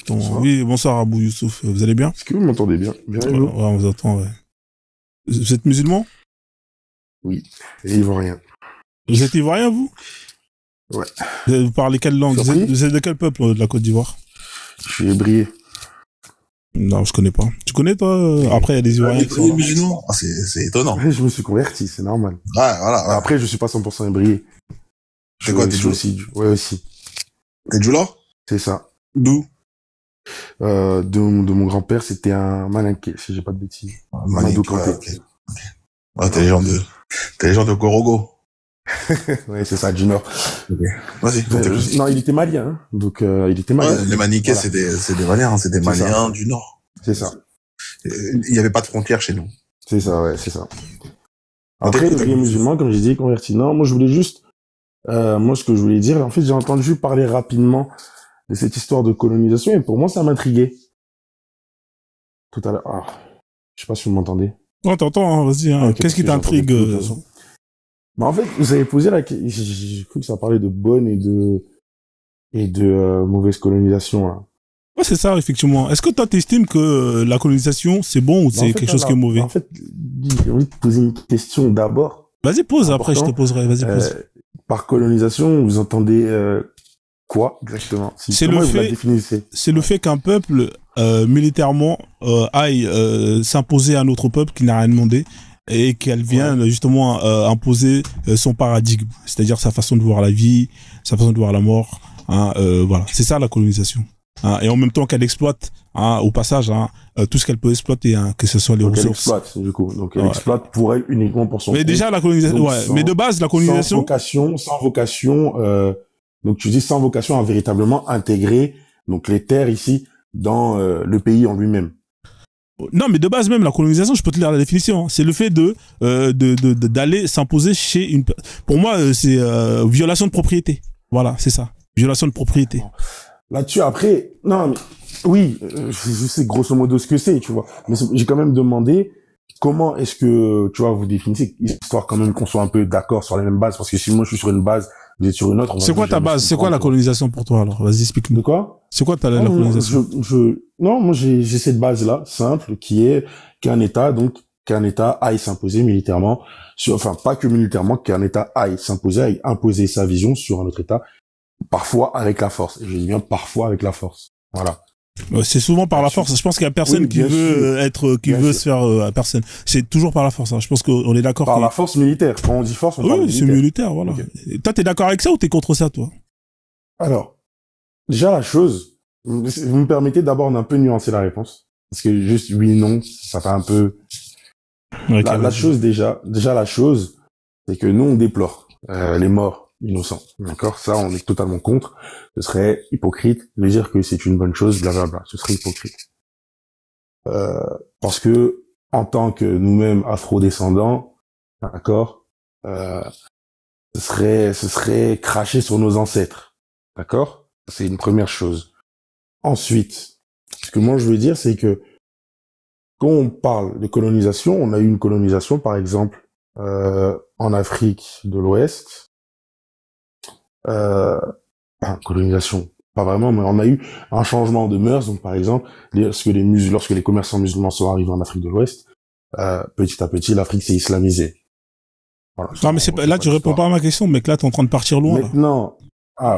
justement. Bonsoir. Oui, bonsoir Abou Youssouf. Vous allez bien? Est-ce que vous m'entendez bien? Bien, Ouais, on vous entend, ouais. Vous êtes musulman? Oui. Et ivoirien. Vous êtes ivoirien, vous? Ouais. Vous parlez quelle langue? Vous êtes de quel peuple de la Côte d'Ivoire? Je suis hébrié. Non, je connais pas. Tu connais, toi? Après, il y a des Ivoiriens qui sont Les là. musulmans, c'est étonnant. Ouais, je me suis converti, c'est normal. Ouais, voilà. Ouais. Après, je suis pas 100% hébrié. C'est quoi, t'es je suis aussi, ouais, aussi. T'es Djoula? C'est ça. D'où? De mon grand-père, c'était un Malinké, si j'ai pas de bêtises. Mamadou Kanté. Okay. Ouais, t'es les gens de Gorogo. Ouais, c'est ça, du Nord. Okay. Vas-y. Non, il était malien, hein. Donc, il était malien. Ouais, les Maniquais, voilà. c'est des Maliens, hein. C'est des Maliens du Nord. C'est ça. Il y avait pas de frontières chez nous. C'est ça, ouais, c'est ça. Après, les musulmans, comme j'ai dit, convertis. Non, moi, je voulais juste, moi, ce que je voulais dire, en fait, j'ai entendu parler rapidement de cette histoire de colonisation, et pour moi, ça m'intriguait. Tout à l'heure. Ah. Je sais pas si vous m'entendez. Non, t'entends, hein, vas-y, hein. Okay, qu'est-ce qui t'intrigue? Bah, en fait, vous avez posé la question, j'ai cru que ça parlait de bonne et de mauvaise colonisation, là. Ouais, c'est ça, effectivement. Est-ce que toi, t'estimes que la colonisation, c'est bon ou c'est quelque chose qui est mauvais? En fait, j'ai envie de poser une question d'abord. Vas-y, pose, après je te poserai. Vas-y, pose. Par colonisation, vous entendez quoi exactement? C'est le fait qu'un peuple militairement aille s'imposer à un autre peuple qui n'a rien demandé et qu'elle vienne justement imposer son paradigme, c'est-à-dire sa façon de voir la vie, sa façon de voir la mort. Hein, voilà, c'est ça la colonisation. Hein, et en même temps qu'elle exploite, hein, au passage, hein, tout ce qu'elle peut exploiter, hein, que ce soit les ressources. Elle exploite, du coup. Donc, elle exploite pour elle uniquement pour son Mais déjà, la colonisation, mais de base, la colonisation. Sans vocation, donc tu dis sans vocation à véritablement intégrer, donc les terres ici, dans le pays en lui-même. Non, mais de base même, la colonisation, je peux te lire la définition, hein. C'est le fait d'aller s'imposer chez une, pour moi, c'est, violation de propriété. Voilà, c'est ça. Violation de propriété. Là-dessus, après, non, mais, oui, je sais grosso modo ce que c'est, tu vois. Mais j'ai quand même demandé comment est-ce que, tu vois, vous définissez, histoire quand même qu'on soit un peu d'accord sur les mêmes bases, parce que si moi je suis sur une base, vous êtes sur une autre. C'est quoi ta base? C'est quoi la colonisation pour toi, alors? Vas-y, explique-nous. De quoi? C'est quoi la colonisation? Non, moi j'ai cette base-là, simple, qu'un État aille s'imposer militairement, enfin, pas que militairement, qu'un État aille s'imposer, aille imposer sa vision sur un autre État, parfois avec la force. Et je dis bien parfois avec la force. Voilà. C'est souvent par la force. Je pense qu'il y a personne qui veut se faire à personne. C'est toujours par la force. Hein. Je pense qu'on est d'accord. Par la force militaire. Quand on dit force, on parle militaire. Oui, c'est militaire, voilà. Okay. Toi, t'es d'accord avec ça ou t'es contre ça, toi? Alors, déjà la chose, vous me permettez d'abord d'un peu nuancer la réponse, parce que juste oui, non, ça fait un peu. Okay, la chose déjà la chose, c'est que nous on déplore les morts innocents. D'accord, ça on est totalement contre. Ce serait hypocrite de dire que c'est une bonne chose, blablabla. Ce serait hypocrite. Parce que en tant que nous-mêmes afro-descendants, d'accord, ce serait cracher sur nos ancêtres. D'accord? C'est une première chose. Ensuite, ce que moi je veux dire, c'est que quand on parle de colonisation, on a eu une colonisation, par exemple, en Afrique de l'Ouest. Colonisation, pas vraiment, mais on a eu un changement de mœurs. Donc, par exemple, lorsque les commerçants musulmans sont arrivés en Afrique de l'Ouest, petit à petit, l'Afrique s'est islamisée. Voilà, non, mais là, tu réponds pas à ma question, mec. Là, t'es en train de partir loin. Maintenant,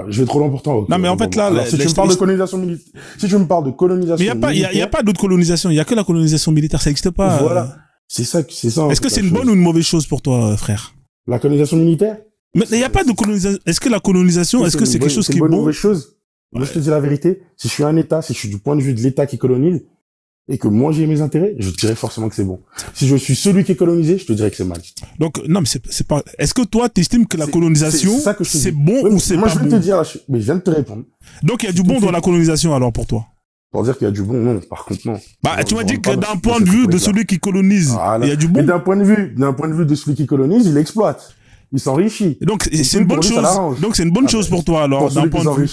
je vais trop loin pour toi. Okay. Non, mais en fait, là, alors, si tu me parles de colonisation militaire, mais il y a pas d'autre colonisation. Il y a que la colonisation militaire. Ça n'existe pas. Voilà. C'est ça. Est-ce que c'est une bonne ou une mauvaise chose pour toi, frère? La colonisation militaire? Mais il n'y a pas de colonisation. Est-ce que la colonisation, est-ce que c'est quelque chose qui est bon? C'est une bonne mauvaise chose. Moi, je te dis la vérité. Si je suis un État, si je suis du point de vue de l'État qui colonise, et que moi j'ai mes intérêts, je te dirais forcément que c'est bon. Si je suis celui qui est colonisé, je te dirais que c'est mal. Donc, non, mais c'est pas, est-ce que toi, t'estimes que la colonisation, c'est bon ou c'est pas bon? Moi, je viens de te dire, mais je viens de te répondre. Donc, il y a du bon dans la colonisation, alors, pour toi? Pour dire qu'il y a du bon, non. Par contre, non. Bah, tu m'as dit que d'un point de vue de celui qui colonise, il y a du bon. Mais d'un point de vue de celui qui colonise, il exploite. Il s'enrichit. Donc, c'est une bonne chose. Donc, c'est une bonne chose pour toi, alors, d'un point de vue.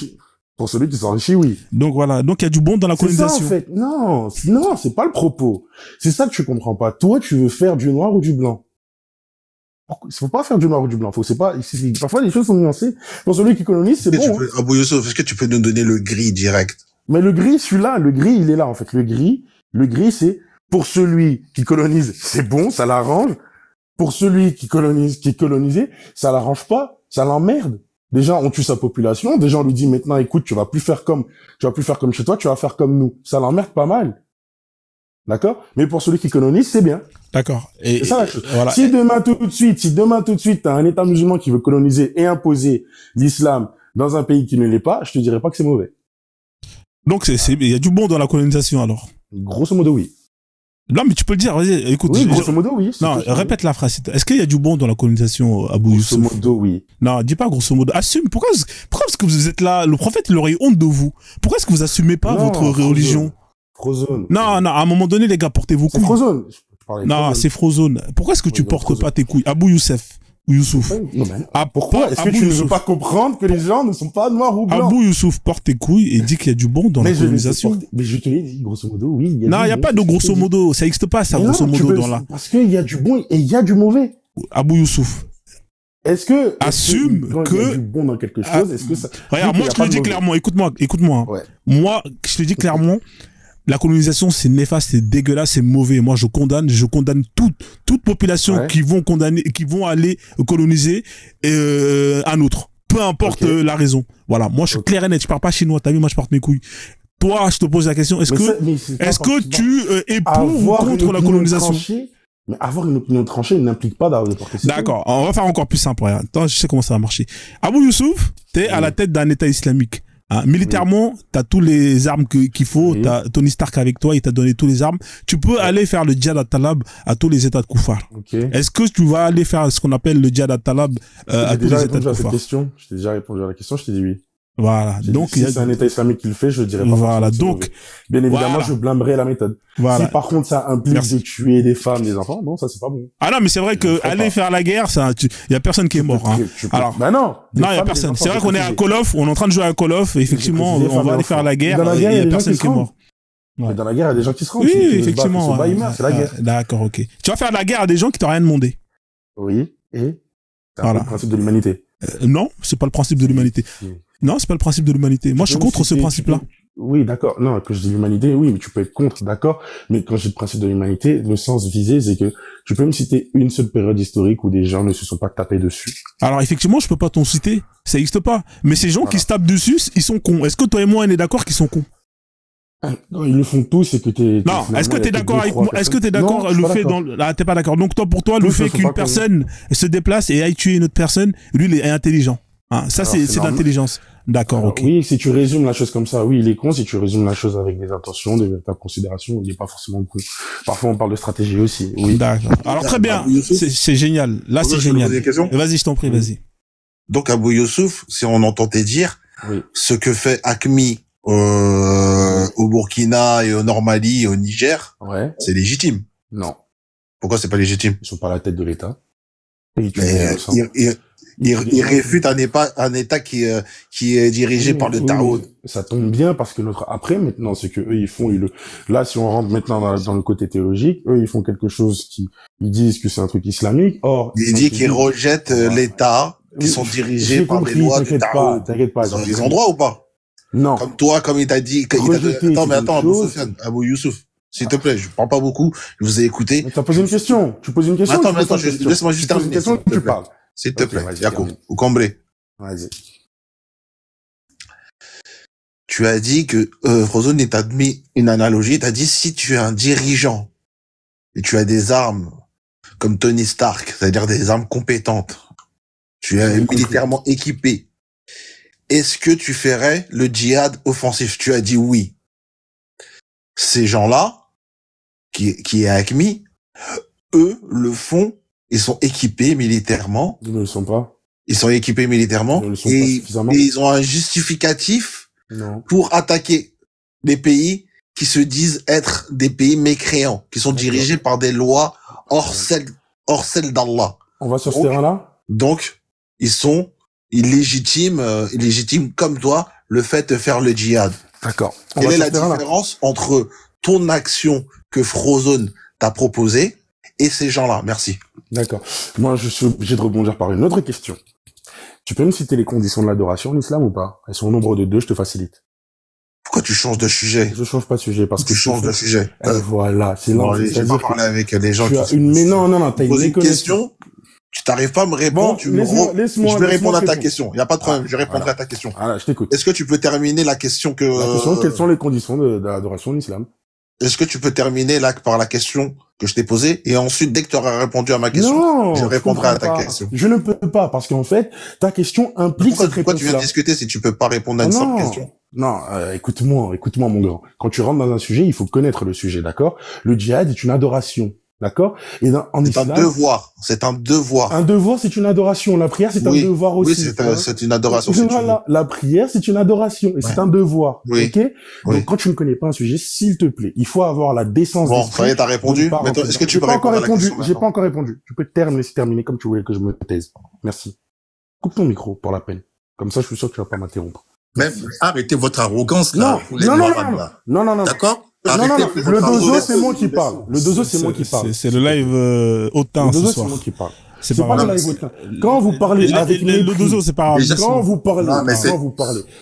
Pour celui qui s'enrichit, oui. Donc voilà. Donc il y a du bon dans la colonisation. C'est ça, en fait. Non, c'est pas le propos. C'est ça que tu comprends pas. Toi, tu veux faire du noir ou du blanc. Il faut pas faire du noir ou du blanc. Parfois, les choses sont nuancées. Pour celui qui colonise, c'est bon. Abou Youssouf, est-ce que tu peux nous donner le gris direct? Mais le gris, celui-là, le gris, il est là, en fait. Le gris, c'est pour celui qui colonise, c'est bon, ça l'arrange. Pour celui qui est colonisé, ça l'arrange pas, ça l'emmerde. Déjà, on tue sa population. Déjà, on lui dit maintenant, écoute, tu vas plus faire comme chez toi, tu vas faire comme nous. Ça l'emmerde pas mal. D'accord? Mais pour celui qui colonise, c'est bien. D'accord. C'est ça la chose. Voilà. Si demain tout de suite, t'as un État musulman qui veut coloniser et imposer l'islam dans un pays qui ne l'est pas, je te dirais pas que c'est mauvais. Donc il y a du bon dans la colonisation alors. Grosso modo, oui. Non, mais tu peux le dire, vas-y, écoute. Oui, grosso modo, oui. Non, répète la phrase. Est-ce qu'il y a du bon dans la colonisation, Abou Youssouf? Grosso modo, oui. Non, dis pas grosso modo. Assume. Pourquoi est-ce que vous êtes là? Le prophète, il aurait eu honte de vous. Pourquoi est-ce que vous assumez pas votre religion? Frozone. Non, à un moment donné, les gars, portez vos couilles. C'est Frozone. Non, c'est Frozone. Pourquoi est-ce que tu portes pas tes couilles? Abou Youssef. Ou Youssouf. Pourquoi est-ce que tu ne veux pas comprendre que les gens ne sont pas noirs ou blancs? Abou Youssouf porte tes couilles et dit qu'il y a du bon dans la colonisation. Mais je te l'ai dit, grosso modo, oui. Non, il n'y a pas de grosso modo. Ça n'existe pas, ça, grosso modo, dans la... Parce qu'il y a du bon et il y a du mauvais. Abou Youssouf. Assume que il y a du bon dans quelque chose, est-ce que ça... Regarde, moi, je te le dis clairement, écoute-moi. Ouais. Moi, je te le dis clairement, la colonisation, c'est néfaste, c'est dégueulasse, c'est mauvais. Moi, je condamne toute population qui vont aller coloniser un autre. Peu importe la raison. Voilà. Moi, je suis clair et net. Je parle pas chinois. T'as vu, moi, je porte mes couilles. Toi, je te pose la question. Est-ce que tu es pour ou contre la colonisation? Mais avoir une opinion tranchée n'implique pas de porter ses couilles. D'accord. On va faire encore plus simple. Attends, je sais comment ça va marcher. Abou Youssouf, t'es à la tête d'un État islamique. Hein, militairement, t'as tous les armes qu'il faut, t'as Tony Stark avec toi, il t'a donné tous les armes. Tu peux aller faire le djihad at-talab à tous les États de Koufar. Est-ce que tu vas aller faire ce qu'on appelle le djihad at-talab à tous les États de Koufar? Je t'ai déjà répondu à la question, je t'ai dit oui. Voilà. Donc, si c'est un État islamique qui le fait, je dirais pas. Voilà. Donc, bien évidemment, je blâmerai la méthode. Voilà. Si par contre ça implique de tuer des femmes, des enfants, non, ça c'est pas bon. Ah non, mais c'est vrai que aller faire la guerre, il y a personne qui est mort, hein. Alors, bah non. Non, il y a personne. C'est vrai qu'on est à Call of, on est en train de jouer à Call of, et effectivement, on va aller faire la guerre, et il y a personne qui est mort. Mais dans la guerre, il y a des gens qui se rendent. Oui, effectivement. C'est la guerre. D'accord, ok. Tu vas faire la guerre à des gens qui t'ont rien demandé. Oui, et c'est le principe de l'humanité. Non, c'est pas le principe de l'humanité. Non, c'est pas le principe de l'humanité. Moi, je suis contre ce principe-là. Oui, d'accord. Non, quand je dis l'humanité, oui, mais tu peux être contre, d'accord. Mais quand je dis le principe de l'humanité, le sens visé, c'est que tu peux me citer une seule période historique où des gens ne se sont pas tapés dessus. Alors, effectivement, je peux pas t'en citer. Ça existe pas. Mais ces gens qui se tapent dessus, ils sont cons. Est-ce que toi et moi, on est d'accord qu'ils sont cons? Non, ils le font tous et que Non, est-ce que t'es d'accord avec moi? Est-ce que t'es d'accord le fait t'es pas d'accord. Donc, toi, pour toi, le fait qu'une personne se déplace et aille tuer une autre personne, lui, il est intelligent. Hein, ça, c'est de l'intelligence. D'accord, ok. Oui, si tu résumes la chose comme ça, oui, il est con. Si tu résumes la chose avec des intentions, des véritables considérations, il n'est pas forcément con. Parfois, on parle de stratégie aussi. Oui. D'accord. Alors, très bien. C'est génial. Là, c'est génial. Vas-y, je t'en prie, vas-y. Donc, Abou Youssouf, si on entendait dire, ce que fait AQMI au Burkina et au Nord Mali et au Niger, c'est légitime. Non. Pourquoi c'est pas légitime? Ils sont pas à la tête de l'État. Il réfute un État qui est dirigé par le Tao. Ça tombe bien parce que maintenant, ce que eux, ils font, là, si on rentre maintenant dans le côté théologique, eux, ils font quelque chose ils disent que c'est un truc islamique. Or, ils disent qu'ils rejettent l'État, qui sont dirigés par des lois du Tao. T'inquiète pas. Ils ont droit ou pas? Non. Comme toi, comme il t'a dit, attends, Abou Youssouf. S'il te plaît, je parle pas beaucoup, je vous ai écouté. Tu as posé une question. Tu poses une question. Attends, laisse-moi juste terminer. Tu poses une question, tu parles. S'il te plaît, Yacoub, ou Comblé. Vas-y. Tu as dit que Frozone t'a admis une analogie. T'as dit si tu es un dirigeant et tu as des armes comme Tony Stark, c'est-à-dire des armes compétentes, tu es militairement équipé. Est-ce que tu ferais le djihad offensif? Tu as dit oui. Ces gens-là, qui est AQMI, eux le font. Ils sont équipés militairement. Ils ne le sont pas. Ils sont équipés militairement. Ils ne le sont pas suffisamment. Et ils ont un justificatif pour attaquer des pays qui se disent être des pays mécréants, qui sont dirigés par des lois hors celles d'Allah. On va sur ce terrain-là? Donc, ils sont illégitimes comme toi, le fait de faire le djihad. D'accord. Quelle est la différence entre ton action que Frozone t'a proposée et ces gens-là? Merci. D'accord. Moi, je suis obligé de rebondir par une autre question. Tu peux me citer les conditions de l'adoration en islam ou pas? Elles sont au nombre de 2, je te facilite. Pourquoi tu changes de sujet? Je change pas de sujet parce que tu changes de sujet. Voilà, c'est là. J'ai pas parlé avec les gens mais non, t'as une question. Tu t'arrives pas à me répondre, je vais répondre à ta question. Il y a pas de problème, je répondrai à ta question. Voilà, je t'écoute. Est-ce que tu peux terminer la question que... La question, quelles sont les conditions de l'adoration de l'islam? Est-ce que tu peux terminer là par la question que je t'ai posée et ensuite, dès que tu auras répondu à ma question, non, je répondrai à ta question. Je ne peux pas parce qu'en fait, ta question implique cette réponse-là. Pourquoi tu viens discuter si tu peux pas répondre à une simple question? Non, écoute-moi, mon grand. Quand tu rentres dans un sujet, il faut connaître le sujet, d'accord? Le djihad est une adoration. D'accord? Et en islam. C'est un devoir. Un devoir, c'est une adoration. La prière, c'est un devoir aussi. Oui, c'est une adoration. Voilà. La prière, c'est une adoration. Et c'est un devoir. Oui. Ok? Donc, quand tu ne connais pas un sujet, s'il te plaît, il faut avoir la décence d'esprit. Bon, ça y est, t'as répondu. Est-ce que tu peux répondre à la question? J'ai pas encore répondu. Tu peux me laisser terminer comme tu voulais que je me taise. Merci. Coupe ton micro, pour la peine. Comme ça, je suis sûr que tu vas pas m'interrompre. Même, arrêtez votre arrogance, là. Non. D'accord? Le dozo, c'est moi qui parle. Le dozo, c'est moi qui parle. C'est le live hautain ce soir. Le dozo, c'est moi qui parle. C'est pas le live hautain. Quand vous parlez avec le dozo, c'est pas grave. Quand vous parlez,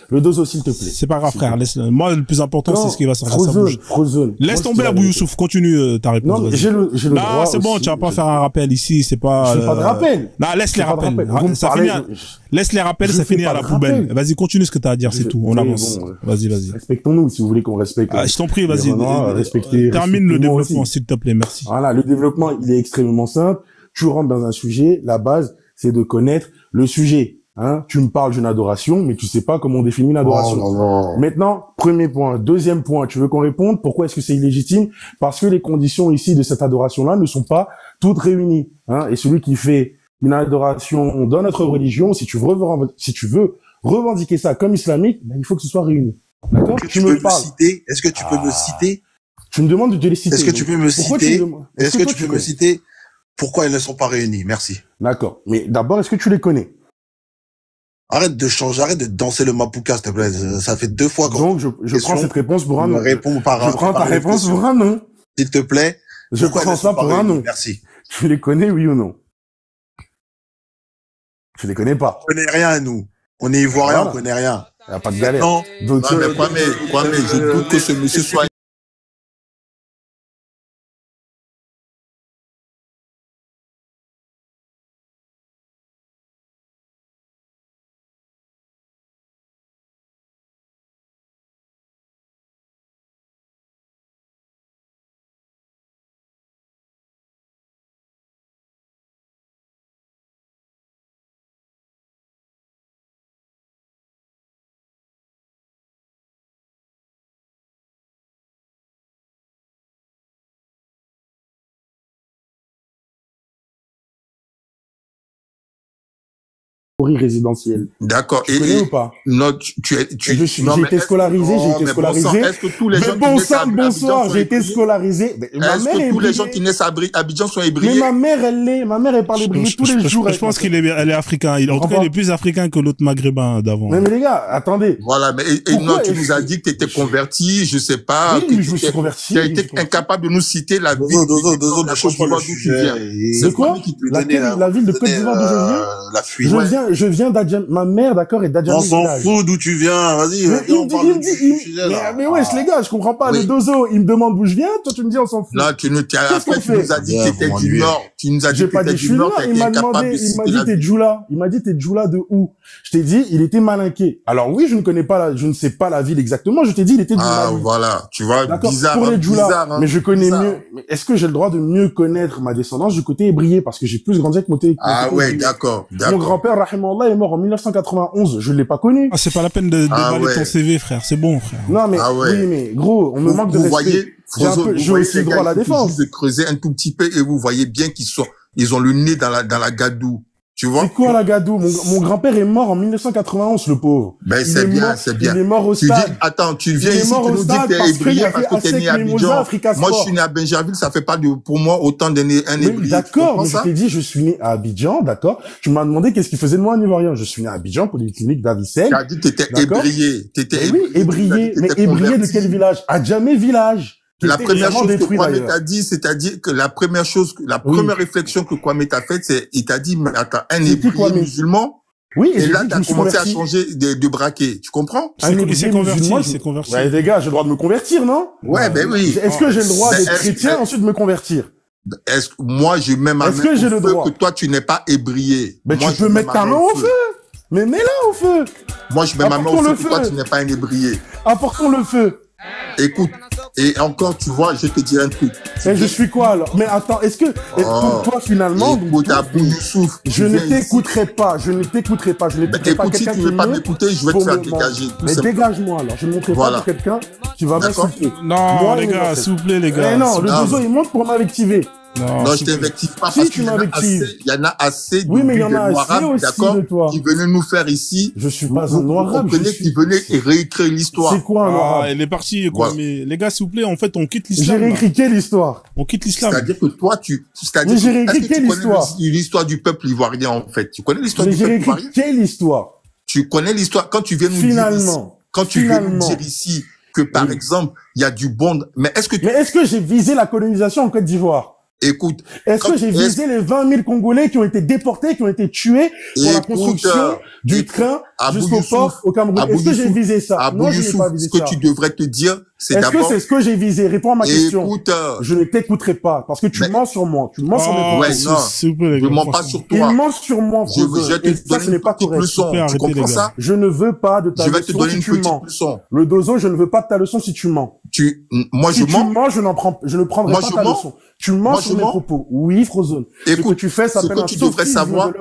le dozo, s'il te plaît. C'est pas grave, frère. Moi, le plus important, c'est ce qui va sortir de sa bouche. Frozen. Laisse tomber Abou Youssouf. Continue ta réponse. Non, j'ai le droit. Non, c'est bon. Tu vas pas faire un rappel ici. C'est pas. Je fais pas de rappel. Non, laisse les rappels. Ça finit. Laisse les rappels. Ça finit à la poubelle. Vas-y, continue ce que t'as à dire. C'est tout. On avance. Vas-y. Respectons-nous si vous voulez qu'on respecte. Je t'en prie, vas-y. Termine le développement, s'il te plaît. Merci. Voilà, le développement, il est extrêmement simple. Tu rentres dans un sujet, la base, c'est de connaître le sujet. Hein, tu me parles d'une adoration, mais tu sais pas comment on définit une adoration. Non. Maintenant, premier point. Deuxième point, tu veux qu'on réponde? Pourquoi est-ce que c'est illégitime? Parce que les conditions ici de cette adoration-là ne sont pas toutes réunies. Hein, et celui qui fait une adoration dans notre religion, si tu veux revendiquer ça comme islamique, ben, il faut que ce soit réuni. D'accord? Est-ce que tu peux me citer? Tu me demandes de les citer. Est-ce que tu peux me citer pourquoi elles ne sont pas réunies? Merci. D'accord. Mais d'abord, est-ce que tu les connais? Arrête de danser le mapouka, s'il te plaît. Ça fait 2 fois. Donc, je prends cette réponse pour un non. Je prends ta réponse pour un non. S'il te plaît. Je prends ça pour un non. Merci. Tu les connais, oui ou non? Tu les connais pas. On connaît rien, nous. On est ivoiriens, on connaît rien. Il n'y a pas de galère. Non. Donc, mais je doute que ce monsieur soit résidentiel. D'accord. Tu connais ou pas? Non, j'ai été scolarisé. Est-ce que tous les gens qui naissent à Abidjan sont j'ai été scolarisé. Est-ce que tous les gens qui naissent à Abidjan sont ébriés? Mais ma mère, elle parle hébreu tous les jours. Je pense elle est africain. En tout cas, il est plus africain que l'autre maghrébin d'avant. Mais les gars, attendez. Voilà, mais non, tu nous as dit que t'étais converti, je sais pas. Oui, je me suis converti. Tu as été incapable de nous citer la ville de Côte d'Ivoire d'où tu viens. C'est quoi? La ville de Côte d'Ivoire d'où je viens? Je viens d'Adjamé. Ma mère, d'accord, est d'Adjamé. On s'en fout d'où tu viens. Vas-y, on parle du sujet, là. Mais wesh, les gars, je comprends pas. Le dozo, il me demande d'où je viens. Toi, tu me dis, on s'en fout. Là, tu nous as dit que t'étais du Nord. Tu nous as dit que t'étais du Nord. Il m'a dit, t'es Djoula. Il m'a dit, t'es Djoula de où? Je t'ai dit, il était malinqué. Alors oui, je ne sais pas la ville exactement. Je t'ai dit, il était du Mali. Ah, voilà. Tu vois, bizarre. Pour les Djoula. Hein, mais je connais mieux. Mais est-ce que j'ai le droit de mieux connaître ma descendance du côté ébrié? Parce que j'ai plus grandi avec mon côté. Ah ouais, d'accord. Mon grand-père, rahimallah, est mort en 1991. Je l'ai pas connu. Ah, c'est pas la peine de déballer ton CV, frère. C'est bon, frère. Non, mais, oui, mais, gros, on me manque de respect. J'ai aussi droit à la défense. Juste de creuser un tout petit peu et vous voyez bien ils ont le nez dans la gadoue. Tu vois? C'est quoi la gadoue? Mon grand-père est mort en 1991, le pauvre. Ben, c'est bien. Il est mort au stade. Attends, tu viens ici, tu nous dis que t'es ébrié parce que t'es né à Abidjan. Moi, je suis né à Benjerville, ça fait pas pour moi autant d'un ébrié. D'accord, mais je t'ai dit, je suis né à Abidjan, d'accord? Tu m'as demandé qu'est-ce qu'il faisait de moi un Ivoirien. Je suis né à Abidjan, polyclinique d'Avicenne. Tu as dit que t'étais ébrié. Oui, ébrié. Mais ébrié de quel village? Adjamé village. La première chose que Kwame t'a dit, c'est-à-dire que la première réflexion que Kwame t'a faite, c'est, il t'a dit, mais attends, un hébreu musulman, Oui, et là, t'as commencé à changer de braquet. Tu comprends? C'est converti. Ouais, les gars, j'ai le droit de me convertir, non? Ouais, ben oui. Est-ce que j'ai le droit d'être chrétien, ensuite de me convertir? Moi, je mets ma main au feu que toi, tu n'es pas ébrié. Mais tu peux mettre ta main au feu. Mais mets-la au feu. Moi, je mets ma main au feu que toi, tu n'es pas un ébrié. Apportons le feu. Écoute, et encore, tu vois, je te dis un truc. Et je suis quoi alors? Mais attends, est-ce que pour toi finalement, je ne t'écouterai pas, je ne t'écouterai pas, je ne t'écouterai pas. Si tu ne veux pas m'écouter, je vais te faire dégager. Mais dégage-moi alors, je ne montrerai pas pour quelqu'un qui va m'insulter. Non, les gars, s'il vous plaît, les gars. Mais non, le dozo il monte pour m'invectiver. Non, je t'invective pas parce qu'il y en a assez oui, mais il y en a assez aussi d'accord, de toi. qui venaient nous faire ici. Je suis pas un noir arabe. Qui venaient réécrire l'histoire. C'est quoi un noir arabe? Elle est partie, quoi. Voilà. Mais les gars, s'il vous plaît, en fait, on quitte l'islam. J'ai réécrit quelle histoire? On quitte l'islam. C'est-à-dire que toi, mais j'ai réécrit quelle histoire? L'histoire du peuple ivoirien, en fait. Tu connais l'histoire du peuple ivoirien? J'ai réécrit quelle histoire? Tu connais l'histoire quand tu viens nous dire ici, quand tu viens nous dire ici que, par exemple, il y a du bon, mais est-ce que j'ai visé la colonisation en Côte d'Ivoire? Écoute. Est-ce que j'ai visé les 20 000 Congolais qui ont été déportés, qui ont été tués pour la construction du train jusqu'au port au Cameroun? Est-ce que j'ai visé ça? Non, je n'ai pas visé ça. Ce que tu devrais te dire, c'est d'abord... Est-ce que c'est ce que j'ai visé? Réponds à ma question. Écoute, je ne t'écouterai pas parce que tu mens sur moi. Tu mens sur mes propos. Ouais, non. Je mens pas sur toi. Il ment sur moi, Frozen. Et ça, ce n'est pas correct. Tu comprends ça? Je ne veux pas de ta leçon si tu mens. Je vais te donner une petite leçon. Le dozo, je ne veux pas de ta leçon si tu mens. Moi, je mens. Si tu mens, je ne prendrai pas ta leçon. Tu mens sur mes propos. Oui, Frozen. Écoute, ce que tu fais s'appelle un tu devrais savoir,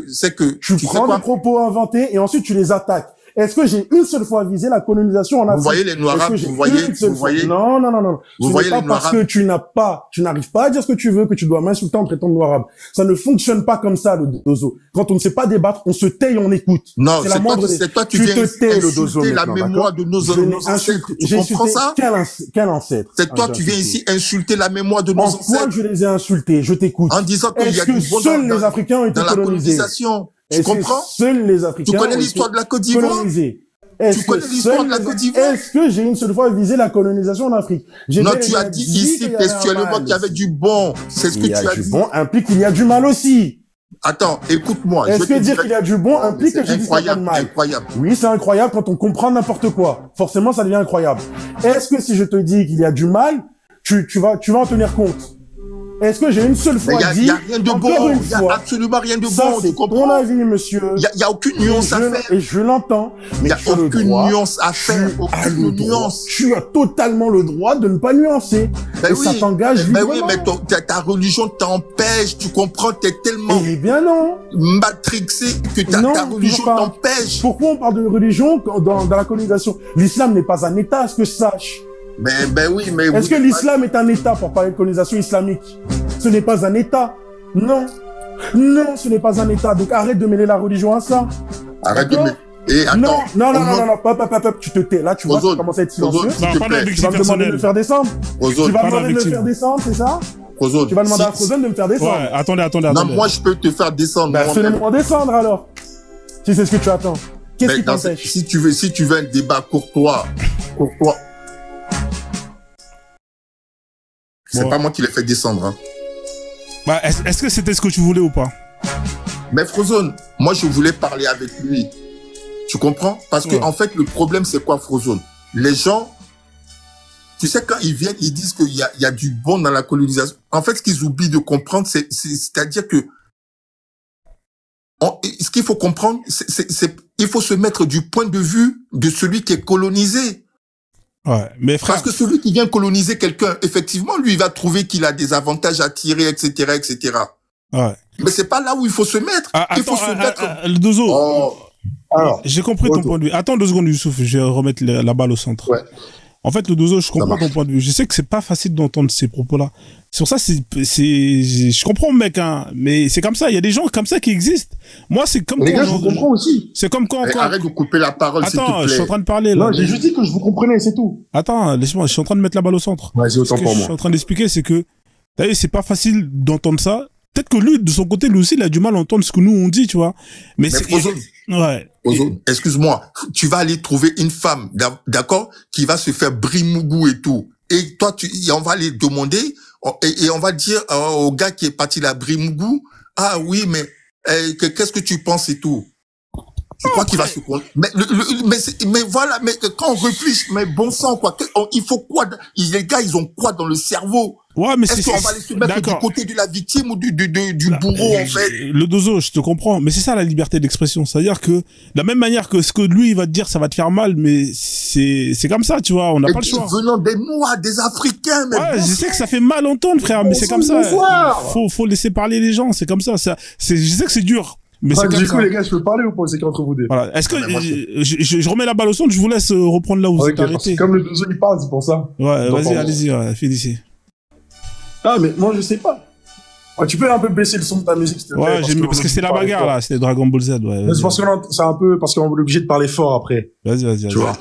c'est que tu prends des propos inventés et ensuite tu les attaques. Est-ce que j'ai une seule fois visé la colonisation en Afrique? Vous voyez les Noirs arabes, vous voyez. Non. Vous voyez pas parce que tu n'arrives pas à dire ce que tu veux que tu dois m'insulter en traitant de noir arabe. Ça ne fonctionne pas comme ça, le dozo. Quand on ne sait pas débattre, on se tait et on écoute. Non, c'est toi qui viens insulter la mémoire de nos ancêtres. Tu comprends ça? Quel ancêtre? C'est toi qui viens ici insulter la mémoire de nos ancêtres. En quoi je les ai insultés? Je t'écoute. En disant qu'il y a du bon seuls les Africains ont été colonisés. Tu comprends? Seuls les Africains. Tu connais l'histoire de la Côte d'Ivoire? Tu connais l'histoire de la Côte d'Ivoire? Est-ce que j'ai une seule fois visé la colonisation en Afrique? Non, tu as dit ici textuellement qu'il y avait du bon. C'est ce que tu as dit. Il y a du bon implique qu'il y a du mal aussi. Attends, écoute-moi. Est-ce que dire qu'il y a du bon implique que j'ai dit qu'il y a du mal? Incroyable. Oui, c'est incroyable quand on comprend n'importe quoi. Forcément, ça devient incroyable. Est-ce que si je te dis qu'il y a du mal, tu vas en tenir compte? Est-ce que j'ai une seule fois dit? Il y a rien de bon. Il y a absolument rien de bon. C'est ton avis, monsieur. Il y a aucune nuance à faire. Et je l'entends. Il y a aucune nuance à faire. Aucune nuance. Tu as totalement le droit de ne pas nuancer. Et ça t'engage. Ben oui, mais ta religion t'empêche. Tu comprends? T'es tellement. Eh bien non. Matrixé que ta religion t'empêche. Pourquoi on parle de religion dans la colonisation? L'islam n'est pas un État, à ce que je sache. Ben oui, mais... Est-ce que l'islam est un État pour parler de colonisation islamique? Ce n'est pas un État. Non. Non, ce n'est pas un État. Donc arrête de mêler la religion à ça. Arrête de mêler... Et attends. Non, pop, tu te tais. Là, tu vois, tu commences à être silencieux. Tu vas me demander de me faire descendre. Tu vas me demander de me faire descendre, c'est ça? Tu vas demander à Frozen de me faire descendre. Ouais, attendez. Non, moi, je peux te faire descendre. Ben, fais-moi descendre, alors. Si c'est ce que tu attends. Qu'est-ce qui t'empêche? Si tu veux un débat courtois. C'est pas moi qui l'ai fait descendre, hein. Bah, est-ce que c'était ce que tu voulais ou pas? Mais Frozone, moi je voulais parler avec lui. Tu comprends? Parce que en fait, le problème c'est quoi, Frozone? Les gens, tu sais, quand ils viennent, ils disent qu'il y a du bon dans la colonisation. En fait, ce qu'ils oublient de comprendre, c'est-à-dire que ce qu'il faut comprendre, il faut se mettre du point de vue de celui qui est colonisé. Ouais, mais frère... Parce que celui qui vient coloniser quelqu'un, effectivement, lui, il va trouver qu'il a des avantages à tirer, etc., etc. Ouais. Mais c'est pas là où il faut se mettre. Il faut se mettre... Le dozo. Alors, j'ai compris ton point de vue. Attends 2 secondes, Youssouf, je vais remettre la balle au centre. Ouais. En fait, le dozo, je comprends ton point de vue. Je sais que c'est pas facile d'entendre ces propos-là. C'est pour ça, je comprends, mec, hein, mais c'est comme ça. Il y a des gens comme ça qui existent. Moi, c'est comme... Les gars, je vous comprends aussi. C'est comme quand... Arrête de couper la parole, s'il te plaît. Attends, je suis en train de parler, là. Non, j'ai juste dit que je vous comprenais, c'est tout. Attends, laisse-moi, je suis en train de mettre la balle au centre. Vas-y, autant pour moi. Ce que je suis en train d'expliquer, c'est que, t'as vu, c'est pas facile d'entendre ça. Peut-être que lui, de son côté, lui aussi, il a du mal à entendre ce que nous, on dit, tu vois. Mais c'est... Ouais. Excuse-moi, tu vas aller trouver une femme, d'accord, qui va se faire brimougou et tout. Et toi, on va aller demander, et on va dire au gars qui est parti la brimougou, ah oui, mais qu'est-ce que tu penses et tout. Tu crois qu'il va se mais voilà, mais quand on réfléchit, mais bon sang, quoi. Il faut quoi? Les gars, ils ont quoi dans le cerveau? Ouais, mais est-ce qu'on va aller se mettre du côté de la victime ou du bourreau, en fait? Le dozo, je te comprends. Mais c'est ça, la liberté d'expression. C'est-à-dire que, de la même manière que ce que lui, il va te dire, ça va te faire mal, mais c'est comme ça, tu vois. On n'a pas le choix. Venant des Noirs, des Africains, mais ouais, je sais que ça fait mal entendre, frère, mais c'est comme ça. Faut laisser parler les gens, c'est comme ça. Je sais que c'est dur. Mais c'est du coup, les gars, je peux parler ou pas? C'est qu'entre vous deux. Voilà. Est-ce que je remets la balle au centre, je vous laisse reprendre là où vous êtes arrêté. Comme le dozo, il parle, c'est pour ça. Ouais, vas-y, allez-y, Félicie. Ah, mais moi, je sais pas. Ouais, tu peux un peu baisser le son de ta musique, s'il te plaît. Ouais, parce que c'est la bagarre, là. C'était Dragon Ball Z, ouais. C'est parce qu'on est obligé de parler fort après. Vas-y. Tu vois.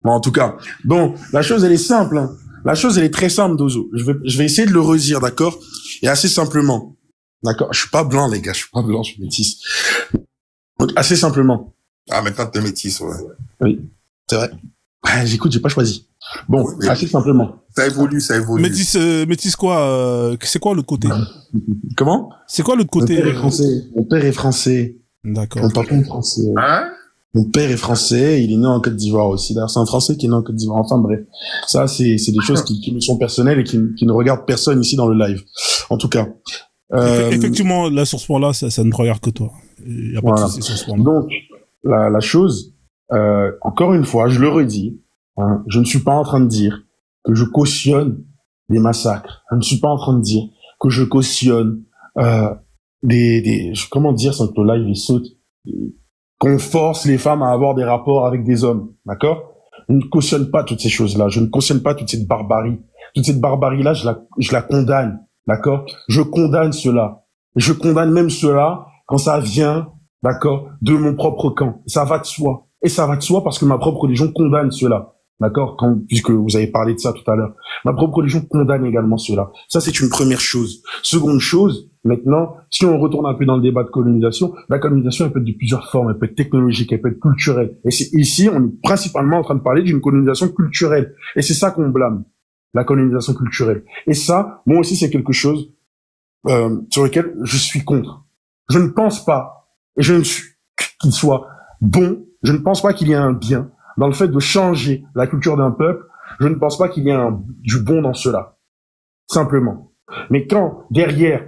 Bon, en tout cas. Bon, la chose, elle est simple, hein. La chose, elle est très simple, Dozo. Je vais essayer de le redire, d'accord? Et assez simplement. D'accord? Je suis pas blanc, les gars. Je suis pas blanc, je suis métis. Donc, assez simplement. Ah, maintenant, t'es métis, ouais. Oui. C'est vrai. Ouais, j'écoute, j'ai pas choisi. Bon, oui, assez simplement. Ça évolue. Métis quoi, c'est quoi l'autre côté? Comment? C'est quoi l'autre côté? Mon père est français. D'accord. Mon papa est français. Hein? Mon père est français, il est né en Côte d'Ivoire aussi. D'ailleurs, c'est un Français qui est né en Côte d'Ivoire. Enfin, bref. Ça, c'est des choses qui me sont personnelles et qui ne regardent personne ici dans le live. En tout cas. Effectivement, là, sur ce point-là, ça ne regarde que toi. Il y a pas de souci sur ce point-là. Donc, la chose, encore une fois, je le redis, hein, je ne suis pas en train de dire que je cautionne des massacres. Je ne suis pas en train de dire que je cautionne comment dire sans que le live il saute, qu'on force les femmes à avoir des rapports avec des hommes, d'accord? Je ne cautionne pas toutes ces choses-là. Je ne cautionne pas toute cette barbarie. Toute cette barbarie-là, je la condamne, d'accord? Je condamne cela. Je condamne même cela quand ça vient, d'accord, de mon propre camp. Ça va de soi. Et ça va de soi parce que ma propre religion condamne cela. D'accord? Puisque vous avez parlé de ça tout à l'heure. Ma propre religion condamne également cela. Ça, c'est une première chose. Seconde chose, maintenant, si on retourne un peu dans le débat de colonisation, la colonisation, elle peut être de plusieurs formes. Elle peut être technologique, elle peut être culturelle. Et ici, on est principalement en train de parler d'une colonisation culturelle. Et c'est ça qu'on blâme. La colonisation culturelle. Et ça, moi aussi, c'est quelque chose, sur lequel je suis contre. Je ne pense pas, et je ne suis qu'il soit bon, je ne pense pas qu'il y ait un bien dans le fait de changer la culture d'un peuple. Je ne pense pas qu'il y ait du bon dans cela. Simplement. Mais quand derrière,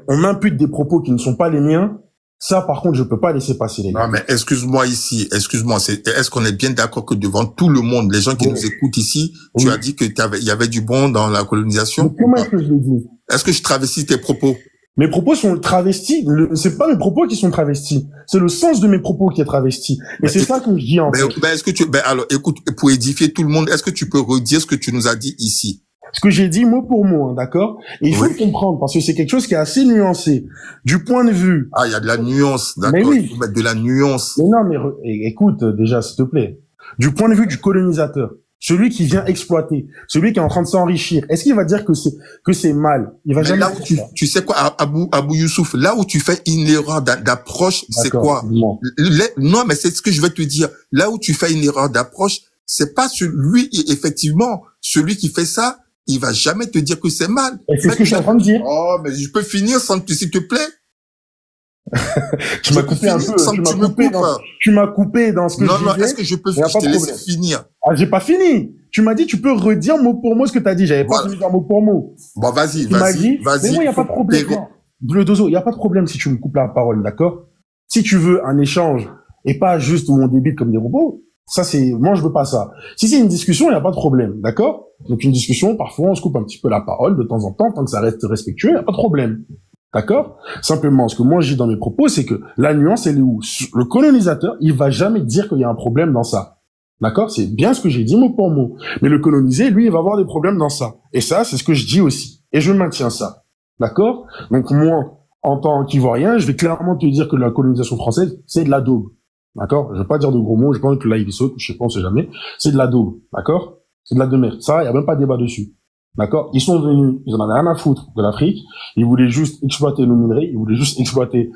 on m'impute des propos qui ne sont pas les miens, ça, par contre, je peux pas laisser passer les gars. Non, mais excuse-moi, est-ce qu'on est bien d'accord que devant tout le monde, les gens qui nous écoutent ici, tu as dit que il y avait du bon dans la colonisation? Mais comment est-ce que je l'ai dit? Est-ce que je travestis tes propos? Mes propos sont travestis. C'est pas mes propos qui sont travestis. C'est le sens de mes propos qui est travesti. Et c'est ça que je dis en fait. Est-ce que alors, écoute, pour édifier tout le monde, est-ce que tu peux redire ce que tu nous as dit ici? Ce que j'ai dit mot pour mot, hein, d'accord? Et il faut le comprendre parce que c'est quelque chose qui est assez nuancé. Du point de vue. Ah, il y a de la nuance, d'accord? Mais oui. Il faut mettre de la nuance. Mais non, mais écoute, déjà, s'il te plaît. Du point de vue du colonisateur. Celui qui vient exploiter, celui qui est en train de s'enrichir, est-ce qu'il va dire que c'est mal? Il va jamais. Là où tu sais quoi, Abou Youssouf, là où tu fais une erreur d'approche, c'est quoi? Non, mais c'est ce que je vais te dire. Là où tu fais une erreur d'approche, c'est pas effectivement, celui qui fait ça, il va jamais te dire que c'est mal. Et c'est ce que je suis en train de dire. Oh, mais je peux finir s'il te plaît? Tu m'as coupé un peu. Tu m'as coupé dans ce que je disais. Non, est-ce que je peux te laisser finir? Ah, j'ai pas fini. Tu m'as dit, tu peux redire mot pour mot ce que t'as dit. J'avais pas fini de mot pour mot. Bon, vas-y. Mais moi, y a pas de problème. Le dozo, y a pas de problème si tu me coupes la parole, d'accord? Si tu veux un échange et pas juste où on débite comme des robots, ça moi je veux pas ça. Si c'est une discussion, y a pas de problème, d'accord? Donc une discussion, parfois on se coupe un petit peu la parole de temps en temps, tant que ça reste respectueux, y a pas de problème. D'accord? Simplement, ce que moi je dis dans mes propos, c'est que la nuance, elle est où? Le colonisateur, il va jamais dire qu'il y a un problème dans ça. D'accord? C'est bien ce que j'ai dit mot pour mot. Mais le colonisé, lui, il va avoir des problèmes dans ça. Et ça, c'est ce que je dis aussi. Et je maintiens ça. D'accord? Donc moi, en tant qu'Ivoirien, je vais clairement te dire que la colonisation française, c'est de la daube. D'accord? Je vais pas dire de gros mots, je pense que là, il saute, je sais pas, on sait jamais. C'est de la daube. D'accord? C'est de la demeure. Ça, il y a même pas de débat dessus. D'accord? Ils sont venus, ils en avaient rien à foutre de l'Afrique. Ils voulaient juste exploiter nos minerais, ils voulaient juste exploiter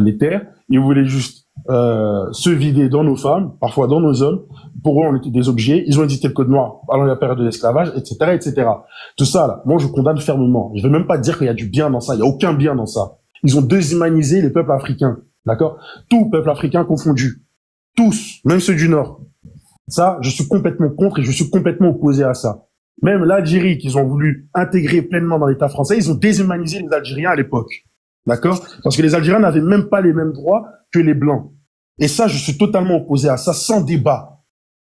les terres, ils voulaient juste se vider dans nos femmes, parfois dans nos hommes. Pour eux, on était des objets. Ils ont édité le code noir pendant la période de l'esclavage, etc., etc. Tout ça, là, moi, je condamne fermement. Je vais même pas dire qu'il y a du bien dans ça. Il y a aucun bien dans ça. Ils ont déshumanisé les peuples africains. D'accord? Tout peuple africain confondu. Tous, même ceux du Nord. Ça, je suis complètement contre et je suis complètement opposé à ça. Même l'Algérie qu'ils ont voulu intégrer pleinement dans l'État français, ils ont déshumanisé les Algériens à l'époque. D'accord? Parce que les Algériens n'avaient même pas les mêmes droits que les Blancs. Et ça, je suis totalement opposé à ça, sans débat.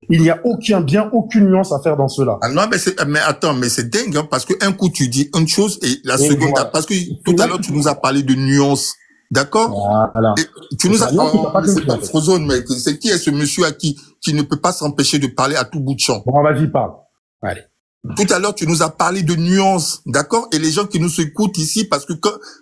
Il n'y a aucun bien, aucune nuance à faire dans cela. Ah non, mais attends, mais c'est dingue, hein, parce que un coup tu dis une chose et la seconde, voilà. parce que tout à l'heure tu nous as parlé de nuances. D'accord? Voilà. Et tu nous as, c'est pas Frozone, mais c'est qui est ce monsieur à qui ne peut pas s'empêcher de parler à tout bout de champ? Bon, vas-y, parle. Allez. Tout à l'heure, tu nous as parlé de nuances, d'accord? Et les gens qui nous écoutent ici, parce que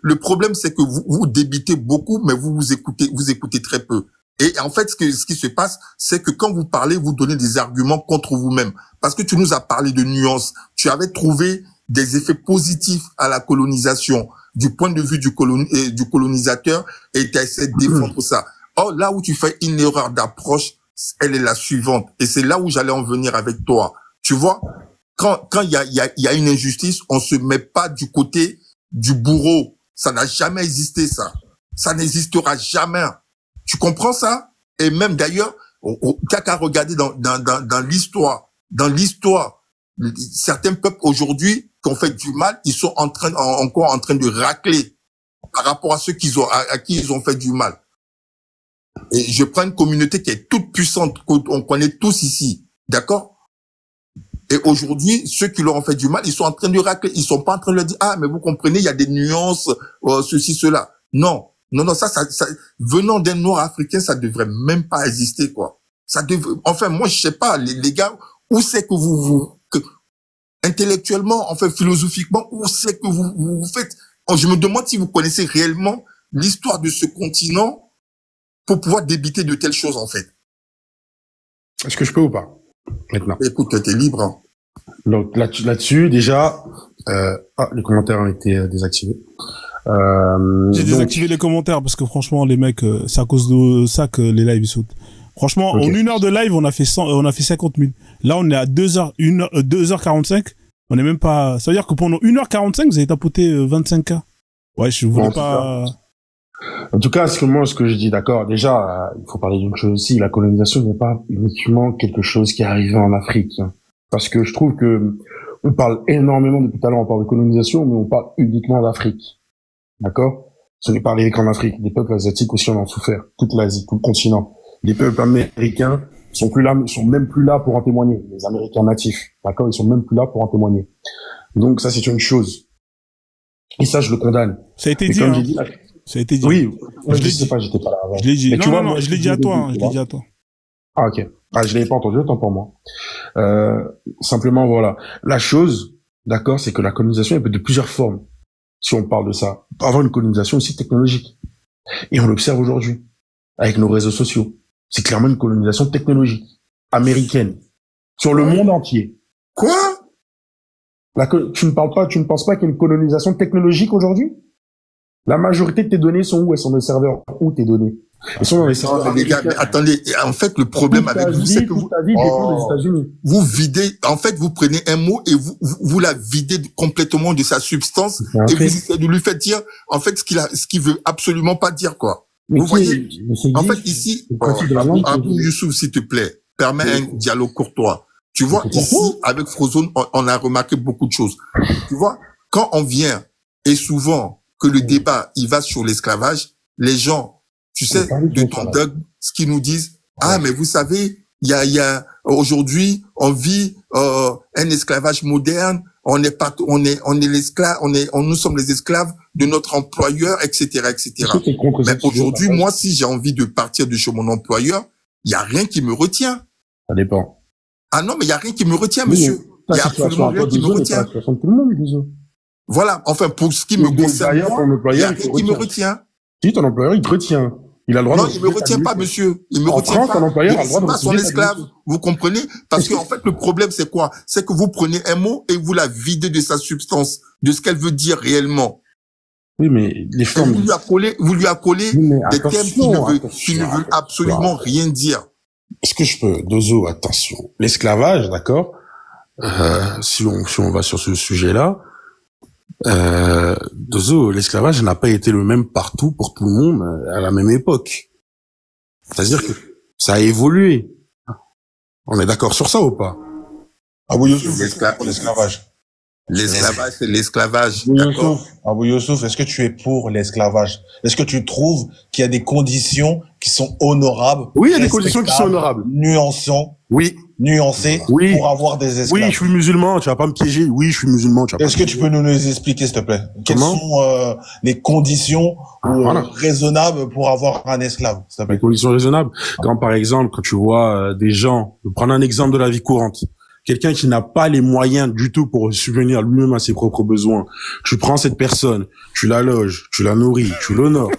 le problème, c'est que vous débitez beaucoup, mais vous écoutez très peu. Et en fait, ce qui se passe, c'est que quand vous parlez, vous donnez des arguments contre vous-même. Parce que tu nous as parlé de nuances. Tu avais trouvé des effets positifs à la colonisation du point de vue du colonisateur et tu essaies de défendre ça. Or, là où tu fais une erreur d'approche, elle est la suivante. Et c'est là où j'allais en venir avec toi. Tu vois? Quand il y a une injustice, on se met pas du côté du bourreau. Ça n'a jamais existé, ça. Ça n'existera jamais. Tu comprends ça? Et même d'ailleurs, t'as qu'à regarder dans l'histoire. Dans l'histoire, certains peuples aujourd'hui qui ont fait du mal, ils sont encore en train de racler par rapport à ceux à qui ils ont fait du mal. Et je prends une communauté qui est toute puissante, qu'on connaît tous ici. D'accord? Et aujourd'hui, ceux qui leur ont fait du mal, ils sont en train de racler. Ils sont pas en train de leur dire, ah, mais vous comprenez, il y a des nuances, ceci, cela. Non. Non, ça, venant d'un Nord africain, ça devrait même pas exister, quoi. Enfin, moi, je sais pas, les gars, où c'est que intellectuellement, enfin, philosophiquement, où c'est que vous faites, je me demande si vous connaissez réellement l'histoire de ce continent pour pouvoir débiter de telles choses, en fait. Est-ce que je peux ou pas? Maintenant. Écoute, t'es libre. Hein. Donc, là-dessus, déjà, les commentaires ont été désactivés. J'ai désactivé les commentaires parce que franchement les mecs c'est à cause de ça que les lives ils sautent. Franchement en 1 heure de live on a fait 50 000. Là on est à 2h45. On est même pas, ça veut dire que pendant 1h45 vous avez tapoté 25K. Ouais, je voulais pas. En tout cas, ce que je dis, d'accord, déjà, il faut parler d'une chose aussi, la colonisation n'est pas uniquement quelque chose qui est arrivé en Afrique. Hein. Parce que je trouve que on parle énormément, depuis tout à l'heure on parle de colonisation, mais on parle uniquement d'Afrique. D'accord? Ce n'est pas arrivé qu'en Afrique. Les peuples asiatiques aussi en ont souffert. Toute l'Asie, tout le continent. Les peuples américains sont même plus là pour en témoigner. Les Américains natifs. D'accord? Ils sont même plus là pour en témoigner. Donc, ça, c'est une chose. Et ça, je le condamne. Ça a été dit, hein. Ça a été dit. Oui. Je sais pas, j'étais pas là avant. Je l'ai dit. Non, je l'ai dit à toi, Je l'ai dit à toi. Ah, ok. Ah, je l'avais pas entendu, autant pour moi. Simplement, voilà. La chose, d'accord, c'est que la colonisation, elle peut être de plusieurs formes. Si on parle de ça, on peut avoir une colonisation aussi technologique. Et on l'observe aujourd'hui, avec nos réseaux sociaux. C'est clairement une colonisation technologique, américaine, sur le monde entier. Quoi? Tu ne penses pas qu'il y a une colonisation technologique aujourd'hui? La majorité de tes données sont où? Elles sont dans les serveurs où tes données? Elles sont dans les serveurs. Les gars, mais attendez, en fait, le problème avec vous, c'est que vous videz, en fait, vous prenez un mot et vous la videz complètement de sa substance et vous essayez de lui faire dire, en fait, ce qu'il veut absolument pas dire, quoi. Vous voyez? En fait, ici, Abou Youssouf, s'il te plaît, permets un dialogue courtois. Tu vois, ici, avec Frozone, on a remarqué beaucoup de choses. Tu vois, quand on vient, et souvent, que le débat, il va sur l'esclavage, les gens, tu sais, de ton dogme, ce qu'ils nous disent, ah, mais vous savez, il y a, aujourd'hui, on vit, un esclavage moderne, on est l'esclave, nous sommes les esclaves de notre employeur, etc., etc. Mais aujourd'hui, moi, si j'ai envie de partir de chez mon employeur, il y a rien qui me retient. Ça dépend. Ah non, mais il y a rien qui me retient, monsieur. Il y a absolument rien qui me retient. Voilà. Enfin, pour ce qui me concerne, il y a rien qui me retient. Si ton employeur, il te retient. Il a le droit non, il me retient pas, monsieur. Il me retient pas. Il n'est pas son esclave. Vous comprenez? Parce que, en fait, le problème, c'est quoi? C'est que vous prenez un mot et vous la videz de sa substance, de ce qu'elle veut dire réellement. Oui, mais les formes. Vous lui accolez des termes qui ne veulent absolument rien dire. Est-ce que je peux, Dozo, attention. L'esclavage, d'accord? Si on va sur ce sujet-là, Dozo, l'esclavage n'a pas été le même partout pour tout le monde à la même époque. C'est-à-dire que ça a évolué. On est d'accord sur ça ou pas? Abou Youssouf, l'esclavage. L'esclavage, c'est l'esclavage. Abou Youssouf, est-ce que tu es pour l'esclavage? Est-ce que tu trouves qu'il y a des conditions qui sont honorables? Oui, il y a des conditions qui sont honorables. Nuancées pour avoir des esclaves. Oui, je suis musulman, tu vas pas me piéger. Oui, je suis musulman, tu vas pas. Est-ce que tu peux nous les expliquer, s'il te plaît? Quelles sont les conditions raisonnables pour avoir un esclave, s'il te plaît? Les conditions raisonnables. Quand, par exemple, quand tu vois des gens, je vais prendre un exemple de la vie courante. Quelqu'un qui n'a pas les moyens du tout pour subvenir lui-même à ses propres besoins. Tu prends cette personne, tu la loges, tu la nourris, tu l'honores.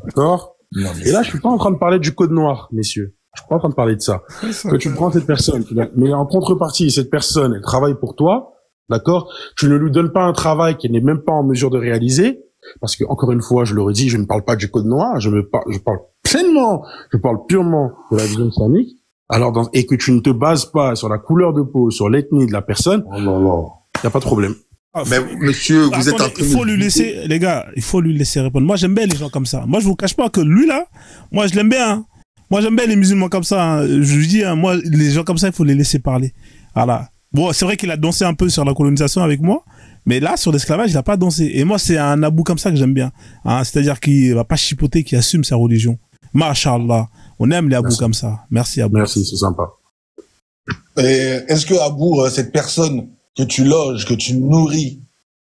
D'accord? Et là, je suis pas en train de parler du code noir, messieurs. Je suis pas en train de parler de ça. Que tu prends cette personne, mais en contrepartie, cette personne, elle travaille pour toi. D'accord? Tu ne lui donnes pas un travail qu'elle n'est même pas en mesure de réaliser. Parce que, encore une fois, je le redis, je ne parle pas du code noir. Je parle pleinement, je parle purement de la vision islamique. Alors, et que tu ne te bases pas sur la couleur de peau, sur l'ethnie de la personne, y a pas de problème. Mais monsieur, vous êtes en train il faut lui laisser, les gars, il faut lui laisser répondre. Moi, j'aime bien les gens comme ça. Moi, je vous cache pas que lui, là, moi, je l'aime bien. Hein. Moi, j'aime bien les musulmans comme ça. Hein. Je lui dis, hein, moi, les gens comme ça, il faut les laisser parler. Voilà. Bon, c'est vrai qu'il a dansé un peu sur la colonisation avec moi, mais là, sur l'esclavage, il a pas dansé. Et moi, c'est un Abou comme ça que j'aime bien. Hein. C'est-à-dire qu'il va pas chipoter, qu'il assume sa religion. Masha'Allah. On aime les Abou comme ça. Merci Abou. Merci, c'est sympa. Et est-ce que Abou, cette personne que tu loges, que tu nourris,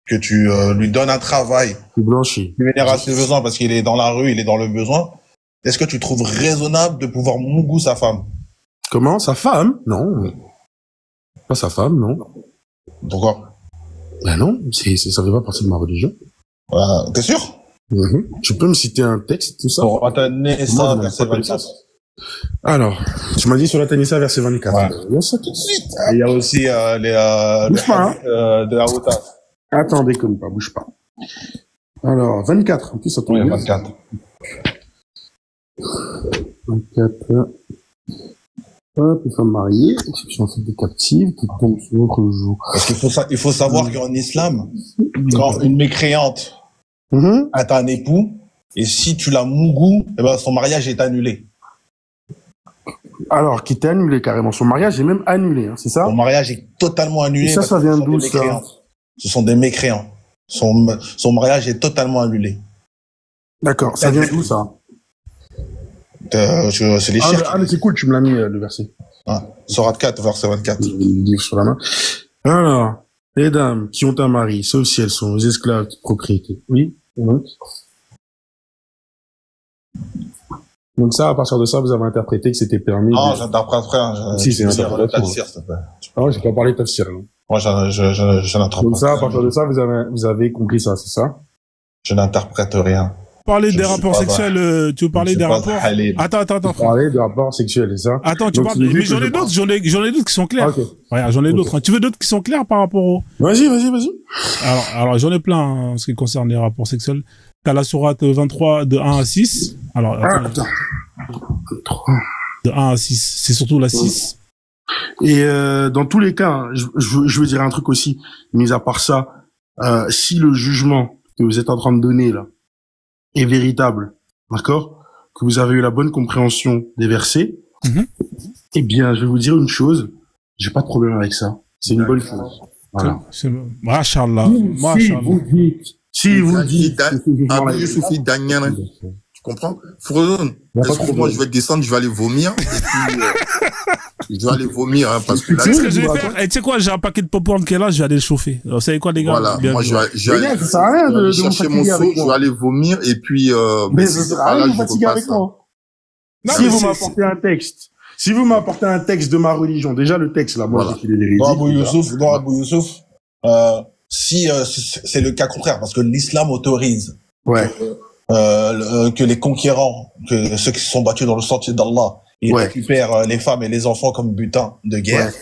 que tu lui donnes un travail, tu blanchis, tu vénères à ses besoins parce qu'il est dans la rue, il est dans le besoin, est-ce que tu trouves raisonnable de pouvoir mougou sa femme? Comment? Sa femme? Non. Pas sa femme, non. Pourquoi? Ben non, ça fait pas partie de ma religion. T'es sûr? Tu peux me citer un texte, tout ça? Pour At-Nisa, verset 24. Alors, tu m'as dit sur At-Nisa, verset 24. Ouais. Il y a ça tout de suite. Et il y a aussi de la Routa. Attends, déconne pas, bouge pas. Alors, 24, en plus, ça tombe bien. 24. 24. Hop, les femmes mariées, exception faite des captives, qui tombent sur l'autre jour. Parce qu'il faut savoir qu'en islam, quand une mécréante a un époux, et si tu la mougou, eh ben, son mariage est annulé. Alors, qui était annulé carrément. Son mariage est même annulé, hein, c'est ça? Son mariage est totalement annulé. Et ça vient d'où, ça? Ce sont des mécréants. Son mariage est totalement annulé. D'accord, ça vient d'où, ça? C'est les chiens. Ah, mais c'est cool, tu me l'as mis, le verset. Sourate 4, verset 24. Je vais le livre sur la main. Alors, les dames qui ont un mari, sauf si elles sont aux esclaves de propriété. Oui, donc ça, à partir de ça, vous avez interprété que c'était permis. Non, j'interprète rien. Si, c'est un tafsir, s'il te plaît. Ah ouais, j'ai pas parlé de tafsir, là. Moi, je n'interprète. Donc ça, à partir de ça, vous avez compris ça, c'est ça? Je n'interprète rien. Parler des rapports sexuels, tu veux parler des rapports? Attends. Parler des rapports sexuels, c'est ça? Attends, tu parles, mais j'en ai d'autres qui sont clairs. Okay. Regarde, j'en ai d'autres. Tu veux d'autres qui sont clairs par rapport au... Vas-y. Alors, j'en ai plein, en ce qui concerne les rapports sexuels. T'as la sourate 23 de 1 à 6. Alors, attends. De 1 à 6. C'est surtout la 6. Et, dans tous les cas, je veux dire un truc aussi. Mis à part ça, si le jugement que vous êtes en train de donner, là, est véritable, d'accord, que vous avez eu la bonne compréhension des versets, eh bien, je vais vous dire une chose, j'ai pas de problème avec ça. C'est une bonne chose. Voilà. Masha'Allah. Si vous dites, Abou Youssouf Daniel, tu comprends? Frozone, excuse-moi, je vais descendre, je vais aller vomir, et puis, je vais aller vomir, hein, parce que là, tu sais ce que je vais faire? Et tu sais quoi, j'ai un paquet de popcorn qui est là, je vais aller le chauffer. Vous savez quoi, les gars? Voilà. Moi, je vais aller chercher mon seau, je vais aller vomir, et puis, mais ça sert à rien de vous fatiguer avec moi. Si vous m'apportez un texte, un texte de ma religion, déjà le texte, là, moi, je dis qu'il est l'hérésie. Dans Abou Youssouf, si c'est le cas contraire, parce que l'islam autorise que les conquérants, que ceux qui se sont battus dans le sentier d'Allah, ils récupèrent les femmes et les enfants comme butin de guerre,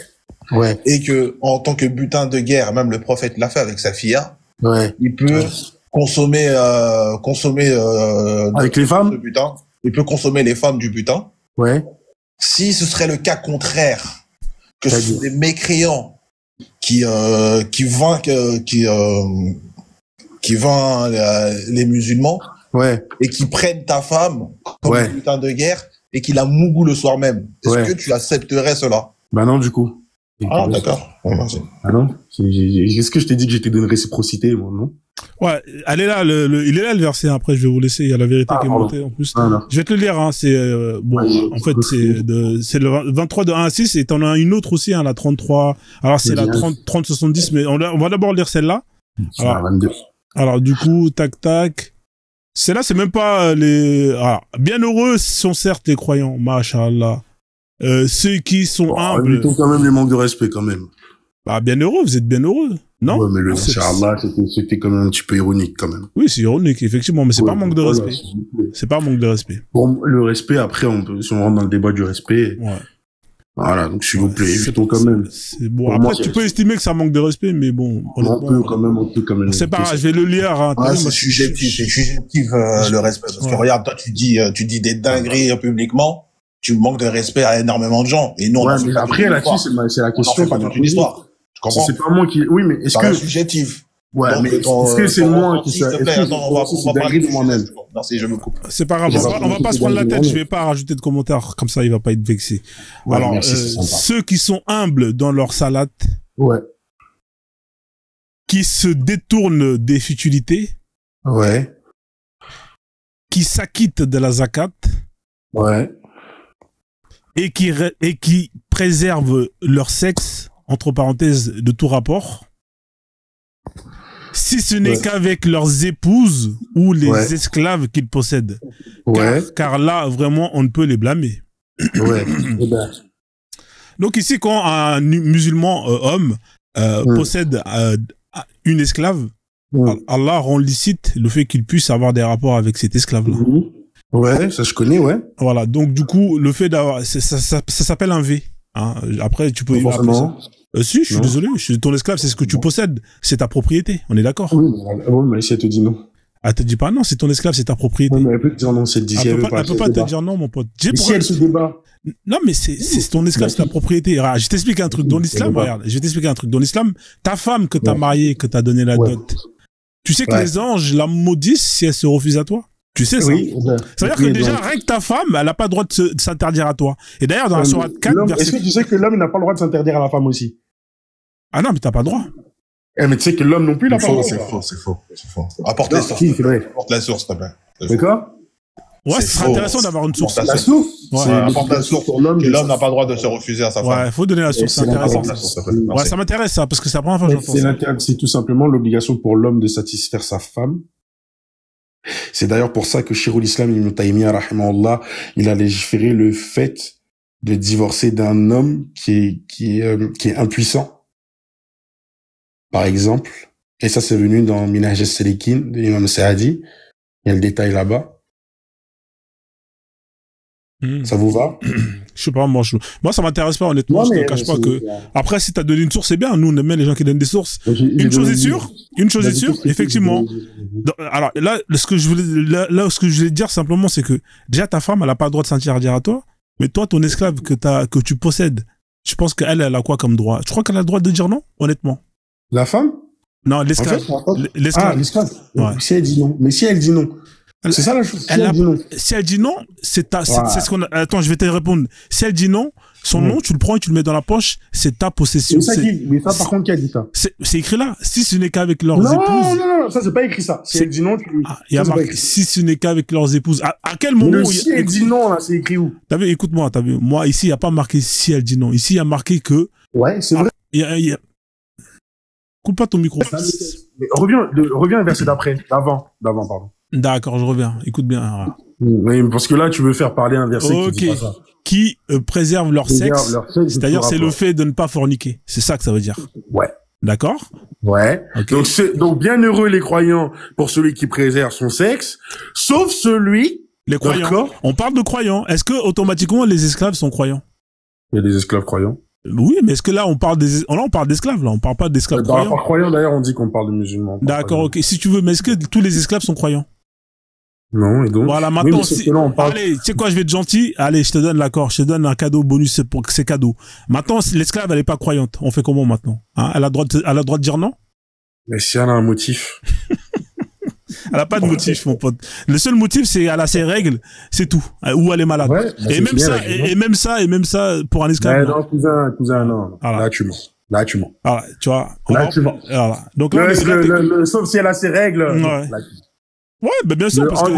et que en tant que butin de guerre, même le prophète l'a fait avec sa fille, il peut consommer avec les femmes, butin, il peut consommer les femmes du butin. Si ce serait le cas contraire, que ce sont des mécréants qui qui vend les musulmans Ouais. et qui prennent ta femme comme Ouais. un butin de guerre et qui la mougou le soir même. Est-ce Ouais. que tu accepterais cela? Bah non, du coup. Ah, d'accord. Ouais, vas-y. Ah non? Est-ce que je t'ai dit que j'étais d'une réciprocité, moi, non? Ouais, allez là, il est là le verset. Après, je vais vous laisser. Il y a la vérité qui est pardon. montée en plus. Ah, non. Je vais te le lire. Hein. C'est bon. Ouais, En fait, c'est le 23 de 1 à 6 et t'en as une autre aussi, hein, la 33. Alors c'est la 30 70, mais on va d'abord lire celle-là. Ah, 22. Alors du coup, tac tac. Celle-là, c'est même pas les. Alors, bienheureux sont certes les croyants, machallah. Ceux qui sont humbles. Évitons quand même les manques de respect, quand même. Bah bienheureux, vous êtes bienheureux, non? Ouais, mais le Inch'Allah, c'était quand même un petit peu ironique, quand même. Oui, c'est ironique, effectivement, mais c'est pas un manque de voilà, respect. C'est pas un manque de respect. Bon, le respect, après, si on rentre dans le débat du respect, Ouais. voilà, donc s'il vous plaît, C'est- évitons quand même. C'est bon. Pour Après, moi, tu c'est- peux estimer que ça manque de respect, mais bon. On peut quand même. C'est pas grave, je vais le lire. Hein. Ah, Moi, c'est subjectif, le respect. Parce que Ouais. regarde, toi, tu dis des dingueries publiquement, tu manques de respect à énormément de gens. Et non, Ouais, mais après, là-dessus, c'est la question. c'est pas toute une histoire. Tu comprends? C'est pas moi qui, oui, mais est-ce Ça reste que, subjectif. ouais, Donc, mais est-ce que c'est moi qui, est-ce que c'est dinguerie de moi-même? Merci, je me coupe. C'est pas grave, C'est on va pas se prendre la tête, je vais pas rajouter de commentaires, comme ça il va pas être vexé. Ouais, Alors, merci, c'est sympa. ceux qui sont humbles dans leur salat, Ouais. qui se détournent des futilités, Ouais. qui s'acquittent de la zakat, Ouais. et qui préservent leur sexe, entre parenthèses, de tout rapport, si ce n'est Ouais. qu'avec leurs épouses ou les Ouais. esclaves qu'ils possèdent. Ouais. Car là, vraiment, on ne peut les blâmer. Ouais. Eh ben, Donc ici, quand un musulman homme possède une esclave, Allah rend licite le fait qu'il puisse avoir des rapports avec cette esclave-là. Ouais, ça je connais, ouais. Voilà, donc du coup, le fait d'avoir... Ça s'appelle un V. Hein. Après, tu peux... Pas forcément. Si, je suis Non. désolé. Ton esclave, c'est ce que tu possèdes. C'est ta propriété. On est d'accord? Oui, mais si elle te dit non. Elle te dit pas non, c'est ton esclave, c'est ta propriété. Oui, mais elle peut te dire non, si elle te dit si Elle peut veut pas te dire non, mon pote. Mais si elle se débat. Non, mais c'est ton esclave, c'est ta propriété. Regarde, je t'explique un truc. Dans l'islam, regarde, je vais t'expliquer un truc. Dans l'islam, ta femme que t'as mariée, que t'as donné la dot, tu sais que les anges la maudissent si elle se refuse à toi? Tu sais ça? Oui. Ça veut dire que déjà, rien que ta femme, elle a pas le droit de s'interdire à toi. Et d'ailleurs, dans la sourate 4, Est-ce que tu sais que l'homme n'a pas le droit de s'interdire à la femme aussi? Ah non, mais t'as pas le droit. Eh, mais tu sais que l'homme non plus n'a pas le droit. C'est faux. Apporte les sources. Apporte la source, s'il te plaît. D'accord? Ouais, ce serait intéressant d'avoir une source. La source? Ouais, apporte la source. L'homme n'a pas le droit de se refuser à sa femme. Ouais, faut donner la source, c'est intéressant. Ouais, ça m'intéresse ça, parce que c'est la première fois que j'entends ça. C'est tout simplement l'obligation pour l'homme de satisfaire sa femme. C'est d'ailleurs pour ça que Sheikhul Islam Ibn Taymiyyah, rahimahullah, il a légiféré le fait de divorcer d'un homme qui est impuissant. Par exemple, et ça c'est venu dans Minhaj as-Salikin de l'imam Saadi, il y a le détail là-bas. Ça vous va? Je sais pas, moi ça m'intéresse pas honnêtement, je te cache pas que... Après, si t'as donné une source, c'est bien, nous on aime bien les gens qui donnent des sources. Une chose est sûre, effectivement. Alors là, ce que je voulais dire simplement, c'est que déjà ta femme, elle a pas le droit de s'interdire à toi, mais toi, ton esclave que tu possèdes, je pense qu'elle a quoi comme droit? Tu crois qu'elle a le droit de dire non, honnêtement? La femme? Non, l'esclave. Ah, l'esclave. Ouais. Si elle dit non. Mais si elle dit non. C'est ça la chose. Si elle dit non. Si elle dit non, c'est ce qu'on a... Attends, je vais te répondre. Si elle dit non, son nom, tu le prends et tu le mets dans la poche, c'est ta possession. Mais ça, par contre, qui a dit ça? C'est écrit là. Si ce n'est qu'avec leurs épouses. Non, ça, c'est pas écrit ça. Si elle dit non, il y a marqué, si ce n'est qu'avec leurs épouses. À quel moment si elle dit non, là, c'est écrit où? T'as vu, écoute-moi, moi, ici, il n'y a pas marqué si elle dit non. Ici, il y a marqué que. Ouais, c'est vrai. Coupe pas ton micro. Mais reviens au verset d'après. D'avant, pardon. D'accord, je reviens. Écoute bien. Oui, parce que là, tu veux faire parler un verset qui dit pas ça. Qui préserve leur sexe. C'est-à-dire, c'est le fait de ne pas forniquer. C'est ça que ça veut dire. Ouais. D'accord? Ouais. Okay. Donc, bienheureux les croyants pour celui qui préserve son sexe, sauf celui... Les croyants. On parle de croyants. Est-ce que, automatiquement, les esclaves sont croyants? Il y a des esclaves croyants. Oui, mais est-ce que là, on parle d'esclaves, là. On parle pas d'esclaves croyants. Par croyants, d'ailleurs, on dit qu'on parle de musulmans. D'accord, ok. Si tu veux, mais est-ce que tous les esclaves sont croyants? Non, et donc. Voilà, maintenant, allez, tu sais quoi, je vais être gentil. Allez, je te donne l'accord. Je te donne un cadeau bonus pour que c'est cadeau. Maintenant, l'esclave, elle est pas croyante. On fait comment maintenant? Hein, elle a droit de dire non? Mais si elle a un motif. Elle a pas de motif, mon pote. Le seul motif, c'est elle a ses règles, c'est tout. Ou elle est malade. Ouais, et même ça, pour un esclave. Non, cousin, non. Voilà. Là, tu mens. Voilà, tu vois. Là, tu mens. Voilà. Donc là, sauf si elle a ses règles. Ouais. Ouais, bien sûr, parce que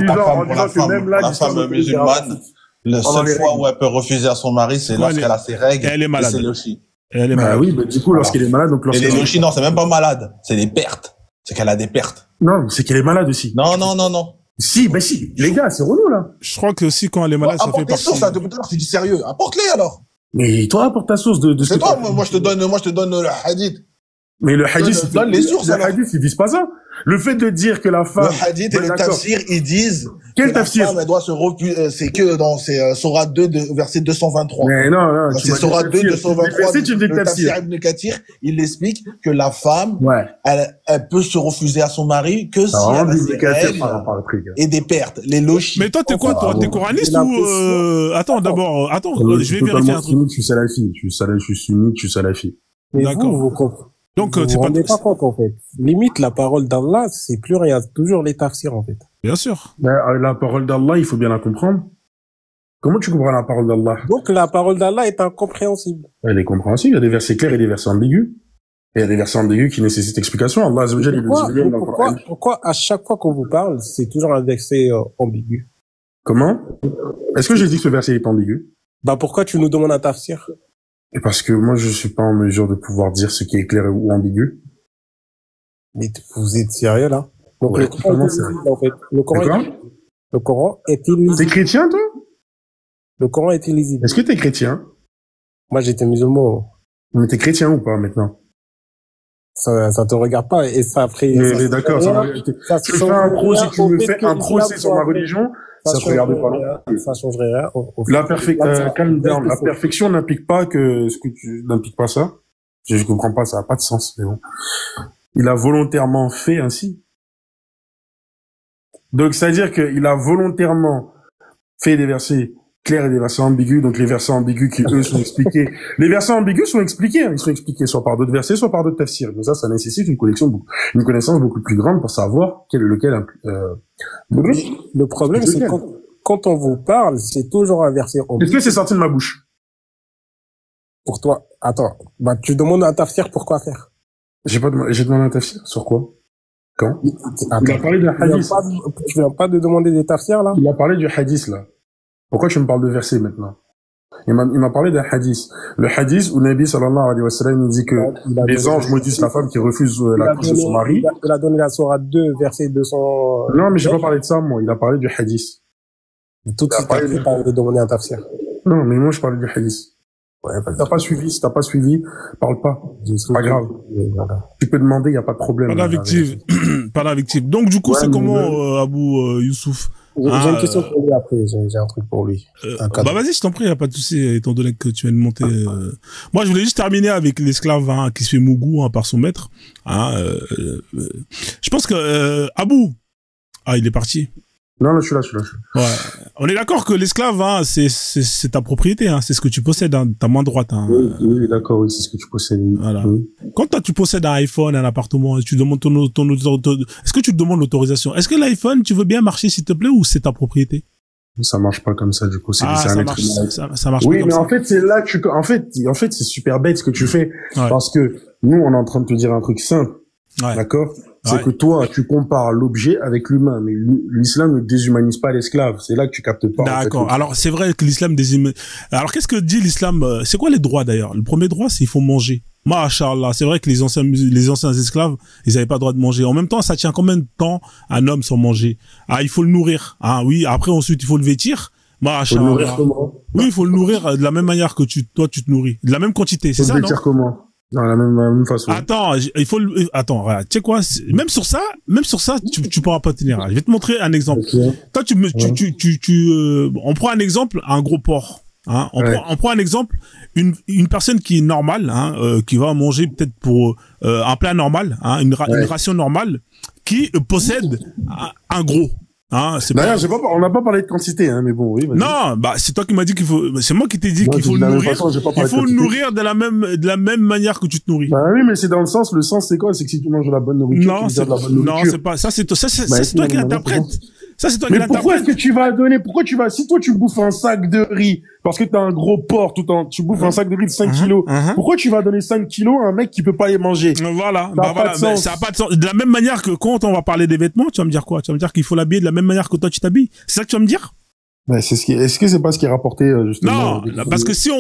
la femme musulmane, la seule fois où elle peut refuser à son mari, c'est lorsqu'elle a ses règles. Elle est malade. C'est lochi. Elle est malade. Oui, du coup, lorsqu'elle est malade, donc et les lochis, non, c'est même pas malade. C'est des pertes. C'est qu'elle a des pertes. Non, c'est qu'elle est malade aussi. Non. Si. Les gars, c'est relou, là. Je crois que aussi, quand elle est malade, ça fait partie. Ça, depuis tout à l'heure, c'est du sérieux. Apporte-les, alors. Mais toi, apporte ta source de c'est toi, moi, je te donne le hadith. Mais le hadith, le hadith, il vise pas ça. Le fait de dire que la femme... Le hadith et le tafsir, ils disent... Quel tafsir? La femme, elle doit se refuser, c'est que dans, Surah 2, verset 223. Mais non. C'est Surah 2, 223. Verset, tu me dis le tafsir Ibn Kathir, il explique que la femme, elle peut se refuser à son mari que si elle a des règles et des pertes. Les lochis. Mais toi, t'es quoi, toi? T'es coraniste ou, attends, je vais vérifier un truc. Je suis salafi. Je suis sunnite, je suis salafi. D'accord. Donc, vous vous rendez pas compte, en fait. Limite, la parole d'Allah, c'est plus rien. Toujours les tafsirs, en fait. Bien sûr. La parole d'Allah, il faut bien la comprendre. Comment tu comprends la parole d'Allah? Donc, la parole d'Allah est incompréhensible. Elle est compréhensible. Il y a des versets clairs et des versets ambigus. Et il y a des versets ambigus qui nécessitent explication. Allah Azza wa Jalla, pourquoi à chaque fois qu'on vous parle, c'est toujours un verset ambigu? Comment? Est-ce que j'ai dit que ce verset est ambigu? Pourquoi tu nous demandes un tafsir? Et parce que moi, je suis pas en mesure de pouvoir dire ce qui est clair ou ambigu. Mais vous êtes sérieux, là? Donc, ouais, le Coran est illisible, en fait. Le Coran est illisible. T'es chrétien, toi? Le Coran est illisible. Est-ce que t'es chrétien? Moi, j'étais musulman. Mais t'es chrétien ou pas, maintenant? Ça te regarde pas, et ça après... Mais d'accord, tu fais un pro, si tu me fais un procès sur ma religion, ça te regarde pas, non? Ça changerait rien. Calme down. La perfection n'implique pas n'implique pas ça. Je comprends pas, ça a pas de sens, mais bon. Il a volontairement fait ainsi. Donc, c'est-à-dire qu'il a volontairement fait des versets clairs et des versets ambigus. Donc, les versets ambigus qui, eux, sont expliqués. Les versets ambigus sont expliqués. Ils sont expliqués soit par d'autres versets, soit par d'autres tafsirs. Mais ça nécessite une connaissance beaucoup plus grande pour savoir lequel. Le problème, c'est que quand on vous parle, c'est toujours un verset ambigu. Est-ce que c'est sorti de ma bouche? Pour toi, attends. Tu demandes un tafsir, pourquoi faire? J'ai demandé un tafsir. Sur quoi? Quand? Il a parlé d'un hadith. Tu viens pas de demander des tafsirs, là? Il a parlé du hadith, là. Pourquoi tu me parles de verset, maintenant? Il m'a parlé d'un hadith. Le hadith où Nabi sallallahu alayhi wa sallam, il dit que les anges maudissent la femme qui refuse la couche de son mari. Il a donné la Sourate 2, verset 200. Non, mais j'ai pas parlé de ça, moi. Il a parlé du hadith. Tout de suite après, il a demandé un tafsir. Non, mais moi, je parlais du hadith. Ouais, si t'as pas suivi, parle pas. C'est pas grave. Voilà. Tu peux demander, y a pas de problème. Pas d'invective. Pas d'invective. Donc, du coup, c'est comment, Abou Youssouf? J'ai une question pour lui après, j'ai un truc pour lui. Vas-y, je t'en prie, y a pas de souci, étant donné que tu viens de monter. Moi, je voulais juste terminer avec l'esclave qui se fait mougou par son maître. Je pense que Abou, il est parti. Non, je suis là. Ouais. On est d'accord que l'esclave, c'est ta propriété, c'est ce que tu possèdes, ta main droite. Oui, d'accord, oui, c'est ce que tu possèdes. Voilà. Oui. Quand toi tu possèdes un iPhone, un appartement, tu demandes est-ce que tu te demandes l'autorisation? Est-ce que l'iPhone, tu veux bien marcher s'il te plaît ou c'est ta propriété? Ça marche pas comme ça, du coup, c'est ça marche oui, pas mais comme en fait, c'est là que en fait, c'est super bête ce que tu fais. Ouais. Parce que nous, on est en train de te dire un truc simple. Ouais. D'accord? C'est que toi, tu compares l'objet avec l'humain, mais l'islam ne déshumanise pas l'esclave. C'est là que tu captes pas. D'accord. En fait, alors, c'est vrai que l'islam déshumanise. Alors, qu'est-ce que dit l'islam? C'est quoi les droits, d'ailleurs? Le premier droit, c'est il faut manger. Masha'Allah. C'est vrai que les anciens esclaves, ils avaient pas le droit de manger. En même temps, ça tient combien de temps un homme sans manger? Il faut le nourrir. Oui. Après, ensuite, il faut le vêtir. Masha'Allah. Oui, il faut le nourrir de la même manière que toi, tu te nourris. De la même quantité. C'est ça, non? Vêtir comment? Non, la même façon. Attends, voilà. Tu sais quoi? Même sur ça, tu pourras pas tenir. Je vais te montrer un exemple. Okay. Toi, on prend un exemple, un gros porc. On prend un exemple, une personne qui est normale, qui va manger peut-être pour un plat normal, une ration normale, qui possède un gros. Hein, D'ailleurs, on n'a pas parlé de quantité, hein, mais bon, oui. Non, bah, c'est toi qui m'as dit qu'il faut, c'est moi qui t'ai dit qu'il faut nourrir de la même manière que tu te nourris. Bah oui, mais c'est dans le sens c'est quoi? C'est que si tu manges de la bonne nourriture, non, c'est pas, ça c'est toi qui l'interprètes. Ça, c'est toi qui l'interprètes. Mais pourquoi est-ce que tu vas donner, si toi tu bouffes un sac de riz, parce que t'as un gros porc tu bouffes un sac de riz de 5 kilos, pourquoi tu vas donner 5 kilos à un mec qui peut pas les manger? Voilà. Ça a pas de sens. De la même manière que quand on va parler des vêtements, tu vas me dire quoi? Tu vas me dire qu'il faut l'habiller de la même manière que toi tu t'habilles. C'est ça que tu vas me dire? Ben, est-ce que c'est pas ce qui est rapporté, justement? Non, parce que si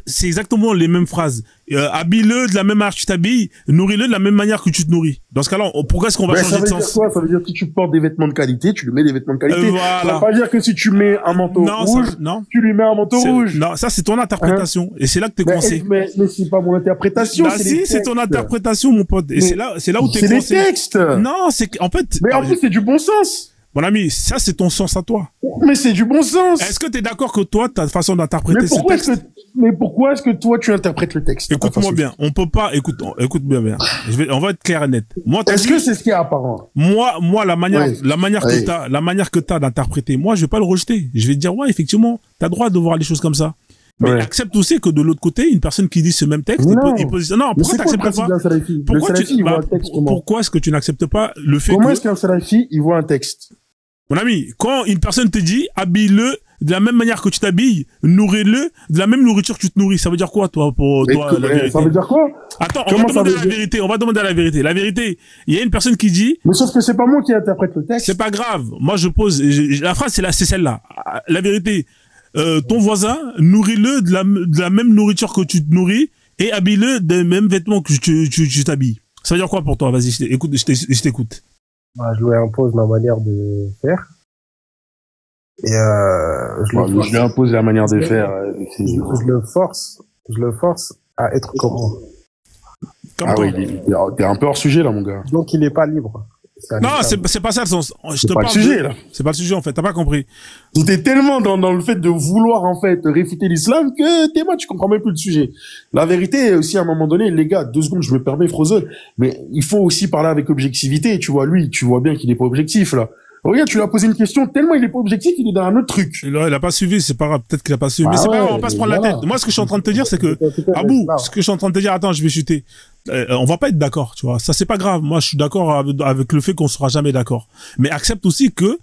c'est exactement les mêmes phrases. Habille-le de la même manière que tu t'habilles, nourris-le de la même manière que tu te nourris. Dans ce cas-là, pourquoi est-ce qu'on va changer de sens? Ça veut dire que si tu portes des vêtements de qualité, tu lui mets des vêtements de qualité. Voilà. Ça veut pas dire que si tu mets un manteau rouge, tu lui mets un manteau rouge. Non, ça c'est ton interprétation. Et c'est là que t'es coincé. Mais c'est pas mon interprétation. Bah si, c'est ton interprétation, mon pote. Et c'est là où t'es coincé. C'est les textes. Non, en fait. Mais en plus, c'est du bon sens. Mon ami, ça c'est ton sens à toi. Mais c'est du bon sens. Est-ce que tu es d'accord que toi, ta façon d'interpréter ce texte... Mais pourquoi est-ce que toi tu interprètes le texte? Écoute-moi bien, on peut pas... Écoute bien. On va être clair et net. Est-ce que c'est ce qui est apparent? Moi, la manière que t'as d'interpréter, moi je vais pas le rejeter. Je vais te dire, ouais, effectivement, t'as droit de voir les choses comme ça. Mais accepte aussi que de l'autre côté, une personne qui dit ce même texte, non, pourquoi t'acceptes pas? Pourquoi est-ce que tu n'acceptes pas le fait Comment est-ce qu'un salafi, il voit un texte? Mon ami, quand une personne te dit, habille-le de la même manière que tu t'habilles, nourris-le de la même nourriture que tu te nourris, ça veut dire quoi, toi, la vérité? Ça veut dire quoi? Attends, on va demander la vérité, La vérité, il y a une personne qui dit... Mais sauf que c'est pas moi qui interprète le texte. C'est pas grave. Moi, je pose, la phrase, c'est celle-là. La vérité, ton voisin, nourris-le de la même nourriture que tu te nourris et habille-le des mêmes vêtements que tu t'habilles. Ça veut dire quoi pour toi? Vas-y, je t'écoute. Bah, je lui impose ma manière de faire. Et je lui impose la manière de faire. Je le force à être comme moi. Ah oui, t'es un peu hors sujet là, mon gars. Donc il est pas libre. Non, c'est pas ça le sens. C'est pas le sujet là. C'est pas le sujet en fait. T'as pas compris. T'es tellement dans le fait de vouloir en fait réfuter l'islam que t'es moi, tu comprends même plus le sujet. La vérité aussi à un moment donné, les gars, 2 secondes, je me permets, Frozone, mais il faut aussi parler avec objectivité. Tu vois, lui, tu vois bien qu'il est pas objectif là. Regarde, tu lui as posé une question, tellement il est pas objectif, il est dans un autre truc. Il a pas suivi, c'est pas grave, peut-être qu'il a pas suivi. Mais c'est pas grave, on va pas se prendre la tête. Moi, ce que je suis en train de te dire, c'est que, Abou, ce que je suis en train de te dire, attends, je vais chuter. On va pas être d'accord, tu vois. Ça, c'est pas grave. Moi, je suis d'accord avec le fait qu'on sera jamais d'accord. Mais accepte aussi que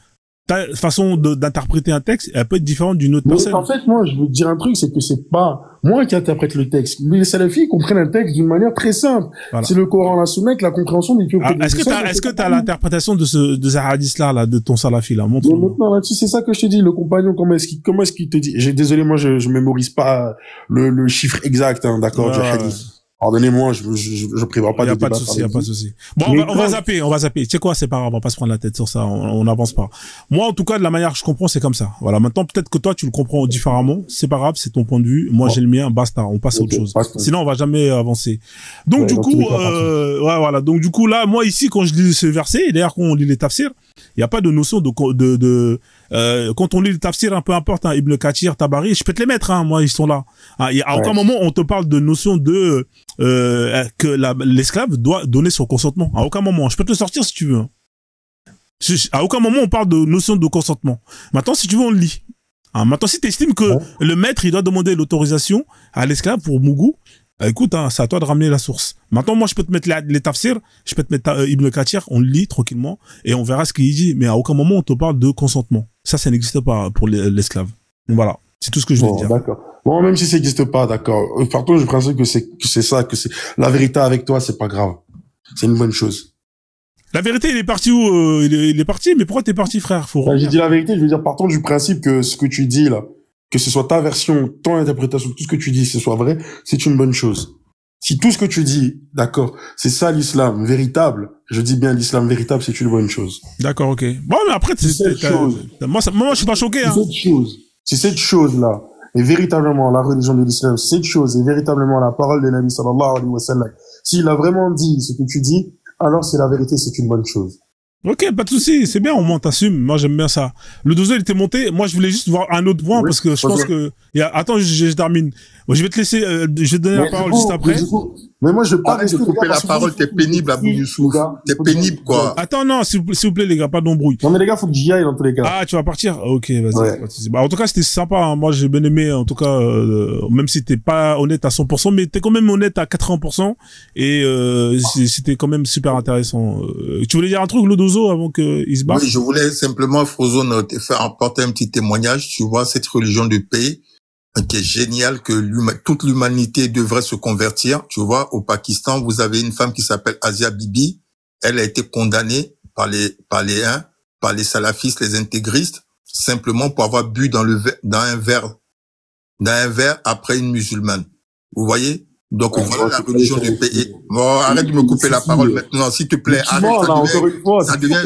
ta façon d'interpréter un texte, elle peut être différente d'une autre personne. En fait, moi, je veux te dire un truc, c'est que c'est pas moi qui interprète le texte. Les salafis comprennent un texte d'une manière très simple. Voilà. C'est le Coran, la Sunna, avec la compréhension des Est-ce que t'as l'interprétation de ce hadith-là, de ton salafi, là? Montre-moi. Maintenant, là-dessus, c'est ça que je te dis. Le compagnon, comment est-ce qu'il te dit? Désolé, moi, je mémorise pas le chiffre exact, hein, d'accord, du hadith. Pardonnez-moi, je prévois pas de débat. Y a pas de souci. Bon, on va zapper. Tu sais quoi, c'est pas grave, on va pas se prendre la tête sur ça, on n'avance pas. Moi, en tout cas, de la manière que je comprends, c'est comme ça. Voilà. Maintenant, peut-être que toi, tu le comprends différemment. C'est pas grave, c'est ton point de vue. Moi, j'ai le mien, basta, on passe à autre chose. Sinon, on va jamais avancer. Donc, du coup, voilà. Donc, du coup, là, moi, ici, quand je lis ce verset, et d'ailleurs, quand on lit les tafsirs, il y a pas de notion quand on lit le tafsir, peu importe, hein, Ibn Kathir, Tabari, je peux te les mettre, hein, moi, ils sont là. À aucun moment, on te parle de notion de, que l'esclave doit donner son consentement. À aucun moment. Je peux te le sortir si tu veux. À aucun moment, on parle de notion de consentement. Maintenant, si tu veux, on le lit. Maintenant, si tu estimes que le maître, il doit demander l'autorisation à l'esclave pour Mougou, écoute, hein, c'est à toi de ramener la source. Maintenant, moi, je peux te mettre les tafsirs, je peux te mettre Ibn Kathir, on le lit tranquillement, et on verra ce qu'il dit, mais à aucun moment, on te parle de consentement. Ça n'existe pas pour l'esclave. Voilà. C'est tout ce que je veux dire. D'accord. Bon, même si ça n'existe pas, d'accord. Partons du principe que c'est ça, que c'est la vérité avec toi, c'est pas grave. C'est une bonne chose. La vérité, il est parti où? Il est parti, mais pourquoi t'es parti, frère? J'ai dit la vérité, je veux dire, partons du principe que ce que tu dis, là, que ce soit ta version, ton interprétation, tout ce que tu dis, ce soit vrai, c'est une bonne chose. Si tout ce que tu dis, d'accord, c'est ça l'islam véritable, je dis bien l'islam véritable, c'est une bonne chose. D'accord, ok. Bon, mais après, moi, je suis pas choqué, hein. Si cette chose-là est véritablement la religion de l'islam, si cette chose est véritablement la parole de Nabi sallallahu alayhi wa sallam, s'il a vraiment dit ce que tu dis, alors c'est la vérité, c'est une bonne chose. Ok, pas de souci, c'est bien, au moins t'assumes. Moi, j'aime bien ça. Le 12 il était monté. Moi, je voulais juste voir un autre point parce que je pense que. Attends, je termine. Moi, je vais te laisser. Je vais te donner la parole juste après. Mais moi, je parle Arrête de couper la parole, t'es pénible, Abou Youssouf. T'es pénible, quoi. Attends, non, s'il vous plaît, les gars, pas d'embrouille. Non, mais les gars, faut que j'y aille dans tous les cas. Ah, tu vas partir? Ok, vas-y. Ouais. Bah, en tout cas, c'était sympa, hein. Moi, j'ai bien aimé, en tout cas, même si t'es pas honnête à 100%, mais t'es quand même honnête à 80%. Et, c'était quand même super intéressant. Tu voulais dire un truc, Lodozo, avant qu'il se barre? Oui, je voulais simplement, Frozone, te faire apporter un petit témoignage. Tu vois, cette religion de paix, qui est génial, que toute l'humanité devrait se convertir. Tu vois, au Pakistan, vous avez une femme qui s'appelle Asia Bibi. Elle a été condamnée par les salafistes, les intégristes, simplement pour avoir bu dans un verre après une musulmane. Vous voyez? Donc, voilà la religion de paix. Bon, arrête de me couper la parole maintenant, s'il te plaît. Arrête,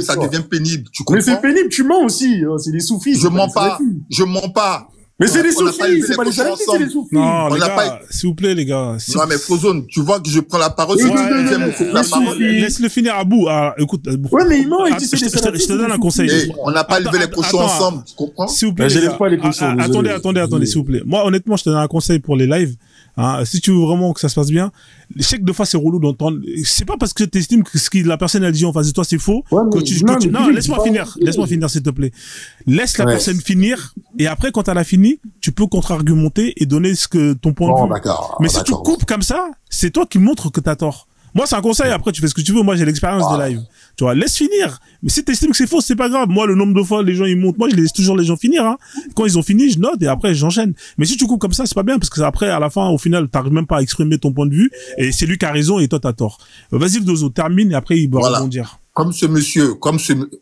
ça devient pénible. Tu comprends? Mais c'est pénible, tu mens aussi. C'est les soufis. Je mens pas. Mais c'est les soufis, c'est pas les salafistes, c'est les soufis. Non, les gars, s'il vous plaît, les gars. Non, mais Frozone, tu vois que je prends la parole, si tu me couper la parole. Laisse-le finir à bout. Ah, écoute. Ouais, mais il ment, il dit c'est des salafistes. Je te donne un conseil. On n'a pas élevé les cochons ensemble, tu comprends? S'il vous plaît. J'élève pas les cochons. Attendez, s'il vous plaît. Moi, honnêtement, je te donne un conseil pour les lives. Hein, si tu veux vraiment que ça se passe bien, je sais que de fois c'est relou d'entendre. C'est pas parce que tu estimes que ce que la personne a dit en face de toi c'est faux non, laisse-moi finir s'il te plaît. Laisse la personne finir et après quand elle a fini, tu peux contre-argumenter et donner ton point de vue. Mais si tu coupes comme ça, c'est toi qui montres que t'as tort. Moi, c'est un conseil. Après, tu fais ce que tu veux. Moi, j'ai l'expérience de live. Tu vois, laisse finir. Mais si t'estimes que c'est faux, c'est pas grave. Moi, le nombre de fois, les gens, ils montent. Moi, je laisse toujours les gens finir, hein. Quand ils ont fini, je note et après, j'enchaîne. Mais si tu coupes comme ça, c'est pas bien parce que après, à la fin, au final, t'arrives même pas à exprimer ton point de vue et c'est lui qui a raison et toi, t'as tort. Vas-y, Dozo, termine et après, il va rebondir. Comme ce monsieur,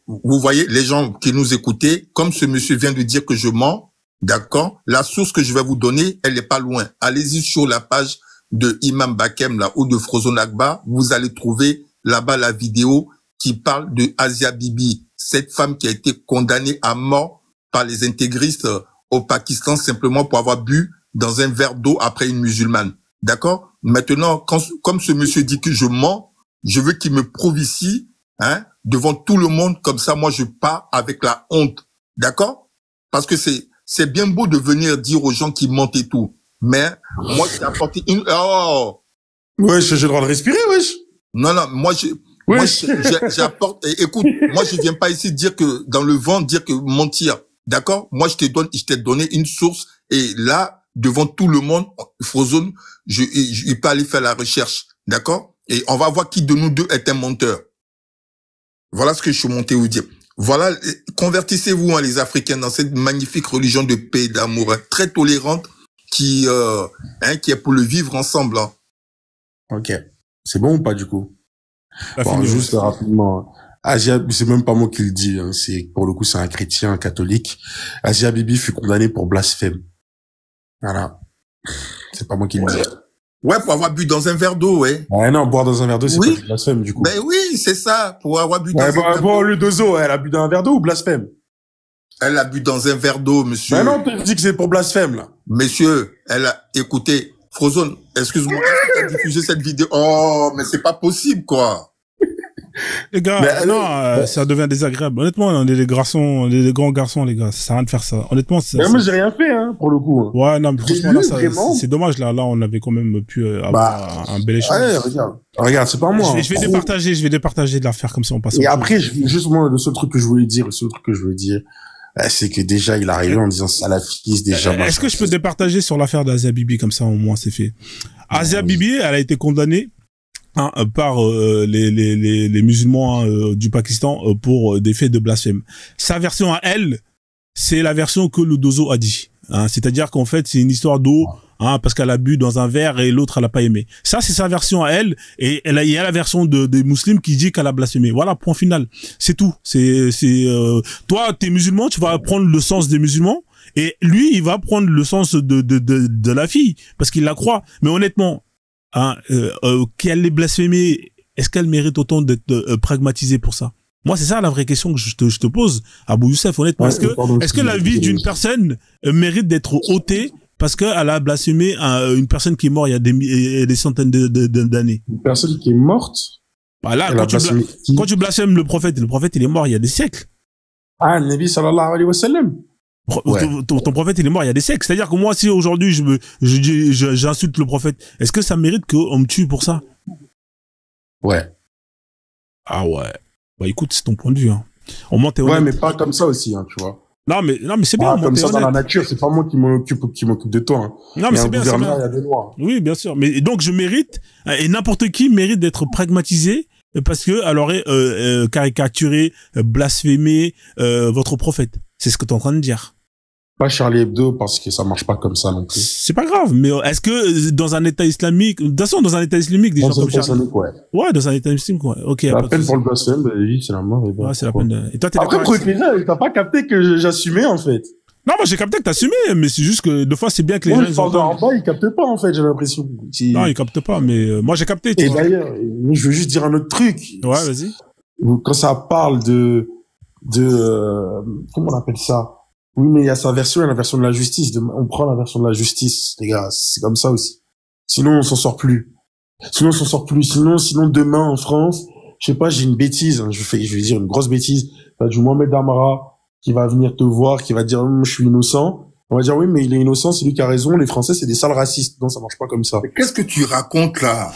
vous voyez, les gens qui nous écoutaient, comme ce monsieur vient de dire que je mens, d'accord? La source que je vais vous donner, elle est pas loin. Allez-y sur la page de Imam Bakem, là, ou de Frozone Agba, vous allez trouver là-bas la vidéo qui parle de Asia Bibi, cette femme qui a été condamnée à mort par les intégristes au Pakistan simplement pour avoir bu dans un verre d'eau après une musulmane. D'accord? Maintenant, comme ce monsieur dit que je mens, je veux qu'il me prouve ici, hein, devant tout le monde, comme ça, moi, je pars avec la honte. D'accord? Parce que c'est bien beau de venir dire aux gens qui mentent et tout. Mais, moi, j'ai apporté une... Oh! Wesh, j'ai le droit de respirer, wesh. Non, moi, j'apporte... Écoute, moi, je viens pas ici dire que, dans le vent, dire que mentir. D'accord? Moi, je t'ai donné une source. Et là, devant tout le monde, Frozone, il peut aller faire la recherche. D'accord? Et on va voir qui de nous deux est un menteur. Voilà ce que je suis monté vous dire. Voilà, convertissez-vous, hein, les Africains, dans cette magnifique religion de paix et d'amour, hein, très tolérante, qui est pour le vivre ensemble. Hein. Ok. C'est bon ou pas, du coup? Bon, juste rapidement. Asia, c'est même pas moi qui le dis, hein, pour le coup, c'est un chrétien, un catholique. Asia Bibi fut condamné pour blasphème. Voilà. C'est pas moi qui le dis. Ouais, pour avoir bu dans un verre d'eau, ouais. Ouais, non, boire dans un verre d'eau, c'est pas du blasphème, du coup. Ben oui, c'est ça, pour avoir bu dans un verre d'eau. Bon, le dozo, elle a bu dans un verre d'eau ou blasphème? Elle a bu dans un verre d'eau, monsieur. Ben non, tu dis que c'est pour blasphème, là. Monsieur, écoutez, Frozone, excuse-moi, est-ce que tu as diffusé cette vidéo? Oh, mais c'est pas possible, quoi. Les gars, ça devient désagréable. Honnêtement, les garçons, les grands garçons, les gars, ça sert à rien de faire ça. Honnêtement, mais moi, j'ai rien fait, hein, pour le coup. Ouais, non, mais franchement, là, c'est dommage, là, on avait quand même pu avoir un bel échange. Ouais, regarde, c'est pas moi. Je vais départager de l'affaire comme ça, on passe. Et après, justement, le seul truc que je voulais dire, c'est que déjà, il est arrivé en disant salafiste, déjà. Est-ce que je peux départager sur l'affaire d'Asia Bibi, comme ça, au moins, c'est fait. Asia Bibi, elle a été condamnée par les musulmans du Pakistan pour des faits de blasphème. Sa version à elle, c'est la version que le Dozo a dit. Hein, c'est-à-dire qu'en fait, c'est une histoire d'eau, hein, parce qu'elle a bu dans un verre et l'autre elle a pas aimé. Ça, c'est sa version à elle, et il y a la version des musulmans qui dit qu'elle a blasphémé. Voilà, point final. C'est tout. Toi, t'es musulman, tu vas prendre le sens des musulmans, et lui, il va prendre le sens de la fille, parce qu'il la croit. Mais honnêtement, hein, qu'elle est blasphémée, est-ce qu'elle mérite autant d'être pragmatisée pour ça? Moi, c'est ça la vraie question que je te pose, Abou Youssef, honnêtement. Est-ce que la vie d'une personne mérite d'être ôtée parce qu'elle a blasphémé une personne qui est morte il y a des centaines d'années? Une personne qui est morte? Bah là, quand tu blasphèmes le prophète il est mort il y a des siècles. Ah, le Nabi sallallahu alayhi wa sallam. Ton prophète, il est mort il y a des siècles. C'est-à-dire que moi, si aujourd'hui j'insulte le prophète, est-ce que ça mérite qu'on me tue pour ça? Ouais. Ah ouais. Bah écoute, c'est ton point de vue. Hein. Au moins, t'es honnête. Ouais, mais pas comme ça aussi, hein, tu vois. Non, mais c'est bien. Comme ça, dans la nature, c'est pas moi qui m'occupe de toi. Hein. Non, mais c'est bien, c'est bien. Il y a des lois. Oui, bien sûr. Mais donc, je mérite, et n'importe qui mérite d'être pragmatisé parce que elle aurait caricaturé, blasphémé votre prophète. C'est ce que tu es en train de dire. Pas Charlie Hebdo, parce que ça marche pas comme ça non plus. C'est pas grave, mais est-ce que dans un État islamique, de toute façon, dans un État islamique, des gens comme Charlie... Ouais, dans un État islamique, ouais. Ok. La peine pour le blasphème, oui, c'est la mort. Ouais, c'est la peine. Et toi, t'es après, pour t'as pas capté que j'assumais, en fait. Non, moi, j'ai capté que t'assumais, mais c'est juste que, deux fois, c'est bien que les gens, ils entendent. En bas, ils captent pas, en fait, j'ai l'impression. Non, ils captent pas, mais moi, j'ai capté. Et d'ailleurs, je veux juste dire un autre truc. Ouais, vas-y. Quand ça parle de comment on appelle ça? Oui, mais il y a sa version et la version de la justice. On prend la version de la justice, les gars. C'est comme ça aussi. Sinon, on s'en sort plus. Sinon, demain, en France, je sais pas, j'ai une bêtise. Hein, je vais dire une grosse bêtise. T'as du Mohamed Amara qui va venir te voir, qui va dire, je suis innocent. On va dire, oui, mais il est innocent, c'est lui qui a raison. Les Français, c'est des sales racistes. Non, ça marche pas comme ça. Mais qu'est-ce que tu racontes, là?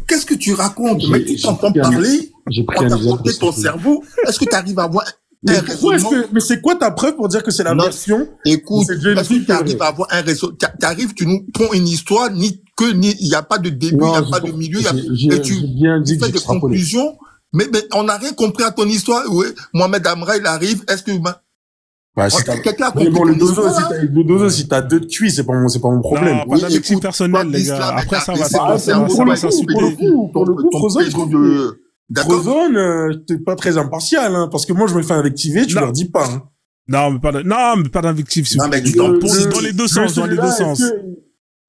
Qu'est-ce que tu racontes? Mais tu t'entends parler? J'ai pris un exemple de ton cerveau. Est-ce que tu arrives à avoir mais c'est quoi ta preuve pour dire que c'est la version? Écoute, est-ce que tu arrives à avoir un réseau? Tu nous prends une histoire, il n'y a pas de début, il n'y a pas de milieu, et tu fais des conclusions, mais on n'a rien compris à ton histoire. Ouais, Mohamed Amra, il arrive, est-ce que, quelqu'un a compris le dozo, si t'as deux de cuits, c'est pas mon problème. Non, pas d'invectif personnel, les gars. Après, ça va s'insulter. Pour le coup, Frozone, t'es pas très impartial, hein, parce que moi, je me fais invectiver, tu leur dis pas, hein. Non, mais pas d'invectif. Dans les deux sens,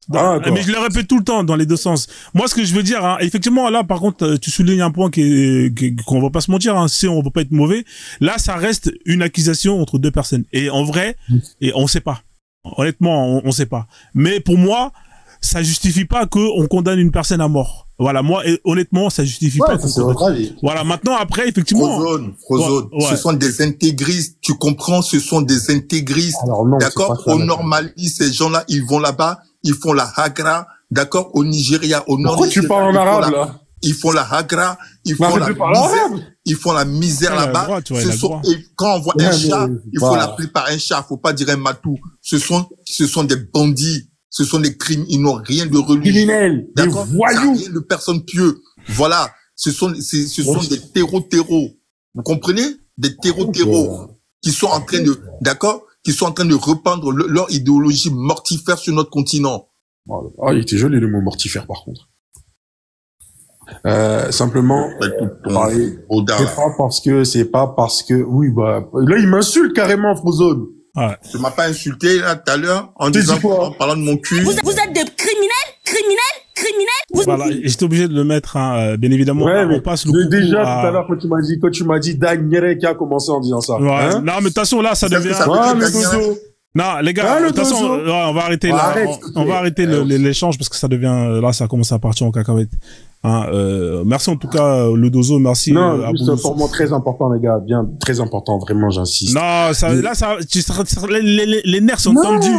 mais je le répète tout le temps, dans les deux sens. Moi, ce que je veux dire, hein, effectivement, là, par contre, tu soulignes un point qu'on va pas se mentir, hein, si on veut pas être mauvais. Là, ça reste une accusation entre deux personnes. Et en vrai, on sait pas. Honnêtement, on sait pas. Mais pour moi, ça justifie pas qu'on condamne une personne à mort. Voilà, moi, honnêtement, ça justifie pas. Voilà, maintenant, après, effectivement. Frozone, ce sont des intégristes, tu comprends, ce sont des intégristes. D'accord? On normalise ces gens-là, ils vont là-bas, ils font la hagra, d'accord? Au Nigeria, au nord. Pourquoi tu parles en arabe, là? Ils font la hagra, ils font la misère là-bas. Et quand on voit un chat, il faut l'appeler par un chat, faut pas dire un matou. Ce sont des bandits. Ce sont des crimes, ils n'ont rien de religieux. Criminels, des voyous. Rien de personnes pieuses. Voilà. Ce sont des terreaux. Vous comprenez? Des terreaux qui sont en train qui sont en train de répandre leur idéologie mortifère sur notre continent. Ah, il était joli le mot mortifère, par contre. Simplement, c'est pas parce que, oui, bah, là, il m'insulte carrément, Frozone. Ouais. Tu m'as pas insulté, là, tout à l'heure, en parlant de mon cul. Vous êtes des criminels. Voilà, j'étais obligé de le mettre, hein, bien évidemment. Ouais, mais on passe le déjà, tout à l'heure, quand tu m'as dit Daniel qui a commencé en disant ça. Ouais. Hein? Non, mais de toute façon, là, ça devient... Non, les gars, de toute façon, on va arrêter là. On va arrêter l'échange parce que ça devient, là, ça commence à partir en cacahuète. Hein, merci en tout cas, le dozo, merci. Non, c'est pour moi très important, les gars, bien, très important, vraiment, j'insiste. Non, les nerfs sont tendus.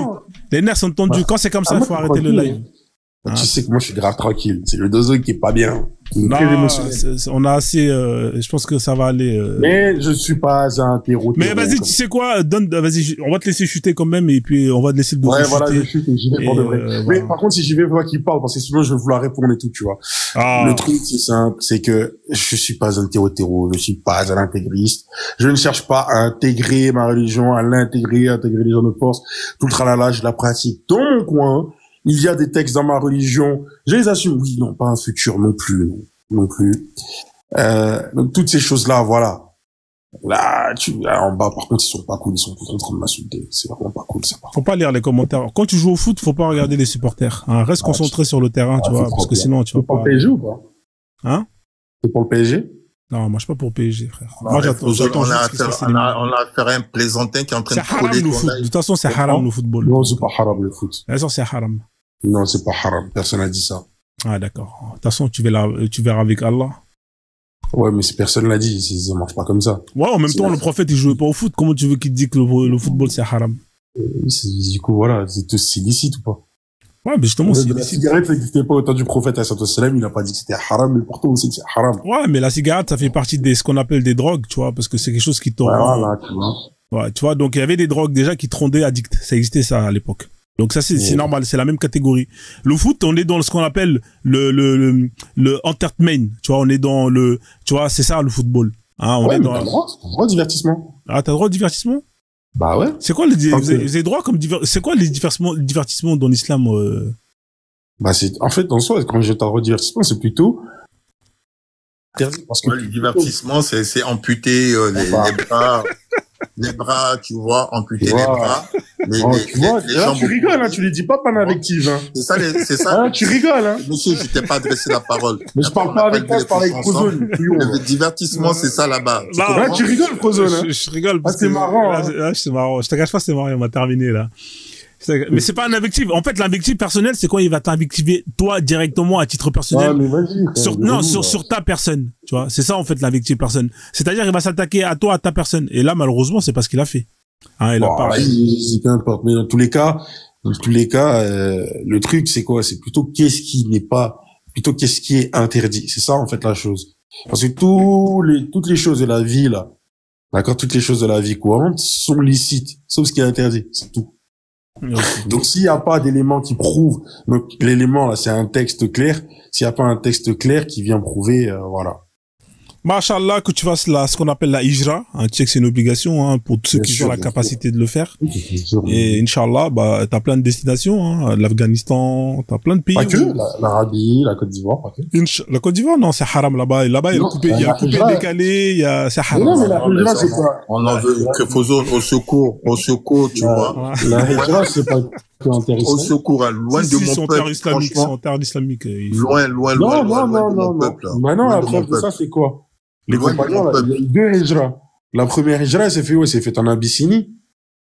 Les nerfs sont tendus. Quand c'est comme ça, il faut arrêter le live. Hein? Tu sais que moi, je suis grave tranquille. C'est le dozo qui est pas bien. Non, on a assez, je pense que ça va aller, Mais je suis pas un terreau. Mais vas-y, tu sais quoi, vas-y, on va te laisser chuter quand même, et puis on va te laisser le dozo chuter. Ouais, voilà, je chute et j'y vais pour de vrai. Mais par contre, si j'y vais, faut pas qu'il parle, parce que sinon, je vais vouloir répondre et tout, tu vois. Le truc, c'est simple, c'est que je suis pas un terreau, je suis pas un intégriste. Je ne cherche pas à intégrer ma religion, à intégrer les gens de force. Tout le tralala, je la pratique dans mon coin. Il y a des textes dans ma religion, je les assume. Oui, non, pas un futur non plus. Donc toutes ces choses-là, voilà. Là, en bas, par contre, ils sont pas cool, ils sont tous en train de m'insulter. C'est vraiment pas cool, ça. Faut pas lire les commentaires. Quand tu joues au foot, faut pas regarder les supporters. Hein, reste concentré sur le terrain, tu vois, parce que sinon, tu vas pas. C'est pour le PSG ou pas? Hein? C'est pour le PSG? Non, moi, je suis pas pour le PSG, frère. Moi, j'attends. On a affaire à un plaisantin qui est en train de coller. De toute façon, c'est haram, le football. Non, c'est pas haram, le foot. De toute façon, c'est haram. Non, c'est pas haram. Personne n'a dit ça. Ah, d'accord. De toute façon, tu verras avec Allah. Ouais, mais si personne l'a dit, ça marche pas comme ça. Ouais, en même temps, le prophète, il jouait pas au foot. Comment tu veux qu'il te dise que le football, c'est haram? Du coup, voilà, c'est illicite ou pas? Ouais, mais justement, c'est illicite. La cigarette, ça n'existait pas au temps du prophète, il a pas dit que c'était haram, mais pourtant, on sait que c'est haram. Ouais, mais la cigarette, ça fait partie ce qu'on appelle des drogues, tu vois, parce que c'est quelque chose qui te rend... Voilà, tu vois. Ouais, tu vois, donc il y avait des drogues déjà qui te rendaient addict. Ça existait, ça, à l'époque. Donc ça, c'est normal, c'est la même catégorie. Le foot, on est dans ce qu'on appelle le entertainment. Tu vois, on est dans tu vois, c'est ça, le football. Hein, on ouais, est dans... t'as le droit au divertissement. Ah, t'as le droit au divertissement? Bah ouais. C'est quoi les droits comme c'est quoi les divertissements dans l'islam? Bah en fait, en soi, quand je parle de divertissement, c'est plutôt parce que le divertissement, c'est amputer les bras, tu vois, amputer les bras. Tu rigoles, hein, tu les dis pas panavective, hein. C'est ça. Hein, tu rigoles, hein. Monsieur, je t'ai pas adressé la parole. Mais je parle pas avec toi, je parle avec Frozone. Le divertissement, c'est ça là-bas. Là, tu rigoles, Frozone, hein. Je rigole parce que c'est marrant, hein. C'est marrant. Je te cache pas, c'est marrant, on m'a terminé, là. Mais c'est pas un invectif. En fait, l'invectif personnel, c'est quand il va t'invectiver toi directement à titre personnel. Ah, mais vas-y. Sur ta personne. Tu vois, c'est ça en fait l'invectif personne. C'est-à-dire il va s'attaquer à toi, à ta personne. Et là, malheureusement, c'est pas ce qu'il a fait. Hein, il a pas. Peu importe. Mais dans tous les cas, le truc c'est quoi? C'est plutôt qu'est-ce qui est interdit. C'est ça en fait la chose. Parce que toutes les choses de la vie là, d'accord, toutes les choses de la vie courante sont licites, sauf ce qui est interdit. C'est tout. Donc s'il n'y a pas d'éléments qui prouvent, donc l'élément là c'est un texte clair, s'il n'y a pas un texte clair qui vient prouver, voilà. Masha'Allah, que tu fasses ce qu'on appelle la hijra, hein, tu sais que c'est une obligation, hein, pour ceux qui ont la capacité de le faire. Et Inch'Allah, bah, t'as plein de destinations, hein, l'Afghanistan, t'as plein de pays. Pas que, l'Arabie, la Côte d'Ivoire, pas que. La Côte d'Ivoire, non, c'est haram là-bas. Là-bas, il y a le coupé décalé, c'est haram. Non, mais la hijra, c'est quoi? On en veut que Frozone, au secours, tu vois. La hijra, c'est pas intéressant. Au secours, loin de mon peuple. Son terre islamique. Loin de mon peuple. Maintenant, la preuve de ça, c'est quoi? Les compagnons, il y a eu 2 hijras. La première hijra, elle s'est faite en Abyssinie.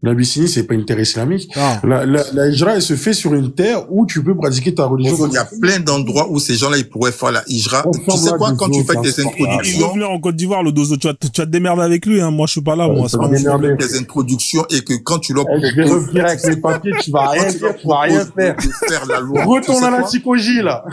L'Abyssinie, c'est pas une terre islamique. La hijra, elle se fait sur une terre où tu peux pratiquer ta religion. Il y a plein d'endroits où ces gens-là, ils pourraient faire la hijra. Tu sais quoi, quand tu fais des introductions. Il veut venir en Côte d'Ivoire, le dozo. Tu vas te démerder avec lui, hein. Moi, je suis pas là, moi. Quand tu fais des introductions et que quand tu leur proposes. Je vais revenir avec mes papiers, tu vas rien dire, tu vas rien faire. La loi. Retourne à la psychologie, là.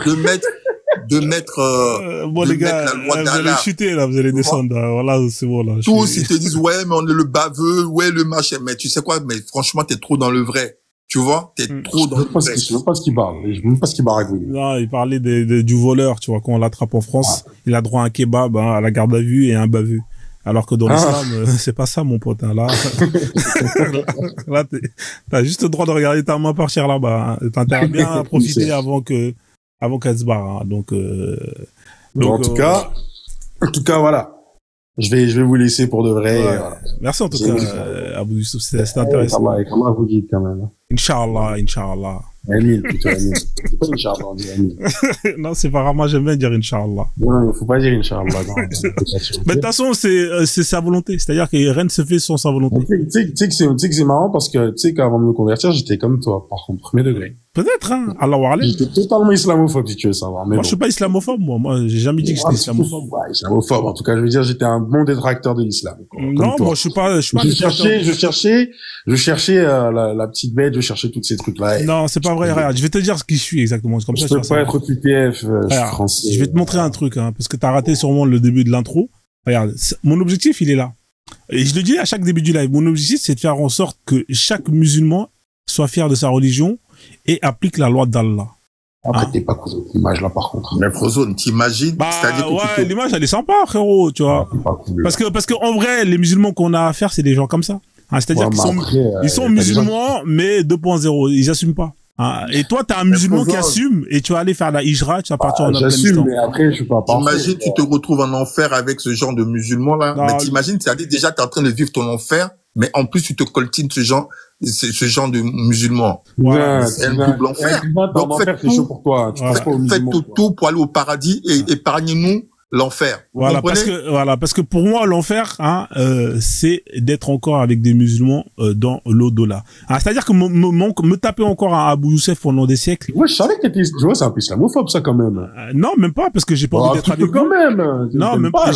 De mettre bon les gars, vous allez chuter là, vous allez descendre. Voilà, c'est bon là. Tous ils te disent ouais mais on est le baveux, ouais le machin, mais tu sais quoi, mais franchement t'es trop dans le vrai. Tu vois, t'es trop dans le vrai. Je sais même pas ce qu'il parle. Je sais même pas ce qu'il baraque. Non, il parlait du voleur, tu vois, quand on l'attrape en France, il a droit à un kebab, hein, à la garde à vue et à un baveux. Alors que dans l'islam, c'est pas ça, mon pote. Hein. Là, t'as juste le droit de regarder ta main partir là-bas. Hein. T'as intérêt bien à profiter avant qu'elle se barre. Hein. Donc, en tout cas, voilà. Je vais vous laisser pour de vrai. Ouais. Voilà. Merci en tout cas, Abou Youssouf, c'était intéressant. Comment vous dites quand même. Inch'Allah. Amine, plutôt Amine. C'est pas Inch'Allah, on dit Amine. Non, c'est pas grave, moi j'aime bien dire Inch'Allah. Non, il faut pas dire Inch'Allah. Mais de toute façon, c'est sa volonté. C'est-à-dire que rien ne se fait sans sa volonté. Tu sais que c'est marrant parce que, tu sais, qu'avant de me convertir, j'étais comme toi, par contre, premier degré. Peut-être, hein. Allah wa J'étais totalement islamophobe, si tu veux savoir. Mais moi, je suis pas islamophobe, moi. Moi, j'ai jamais dit que j'étais islamophobe. Ouais, islamophobe. En tout cas, je veux dire, j'étais un bon détracteur de l'islam. Non, moi, je suis pas je cherchais la petite bête, je cherchais tous ces trucs-là. Non, c'est pas vrai. Regarde, je vais te dire ce qui je suis exactement. Comme je ça, peux pas être QTF, je suis français. Je vais te montrer un truc, hein, parce que t'as raté sûrement le début de l'intro. Regarde, mon objectif, il est là. Et je le dis à chaque début du live. Mon objectif, c'est de faire en sorte que chaque musulman soit fier de sa religion et applique la loi d'Allah. Après, t'es pas cool cette image là, par contre. Mais Frozone, t'imagines? C'est-à-dire que l'image, elle est sympa, frérot, tu vois. Pas cool, parce que en vrai, les musulmans qu'on a à faire, c'est des gens comme ça. Hein, c'est-à-dire qu'ils sont musulmans, mais 2.0. Ils assument pas. Hein, et toi, t'es un musulman qui assume et tu vas aller faire la hijra, tu vas partir en Afghanistan. J'assume, mais après, je suis pas parfait. Imagine, tu te retrouves en enfer avec ce genre de musulmans là. Non, mais t'imagines, c'est-à-dire déjà, t'es en train de vivre ton enfer, mais en plus, tu te coltines ce genre de musulmans. Ouais, c'est un double enfer. Donc, faites tout pour toi. Faites tout pour aller au paradis et épargnez-nous l'enfer. Voilà, parce que pour moi, l'enfer, hein, c'est d'être encore avec des musulmans dans l'au-delà. Ah, c'est-à-dire que me taper encore à Abou Youssef pendant des siècles. Ouais, je savais que t'étais, tu vois, c'est un peu islamophobe, ça, quand même. Non, même pas, parce que j'ai pas envie d'être avec vous. Quand même. Non, même pas.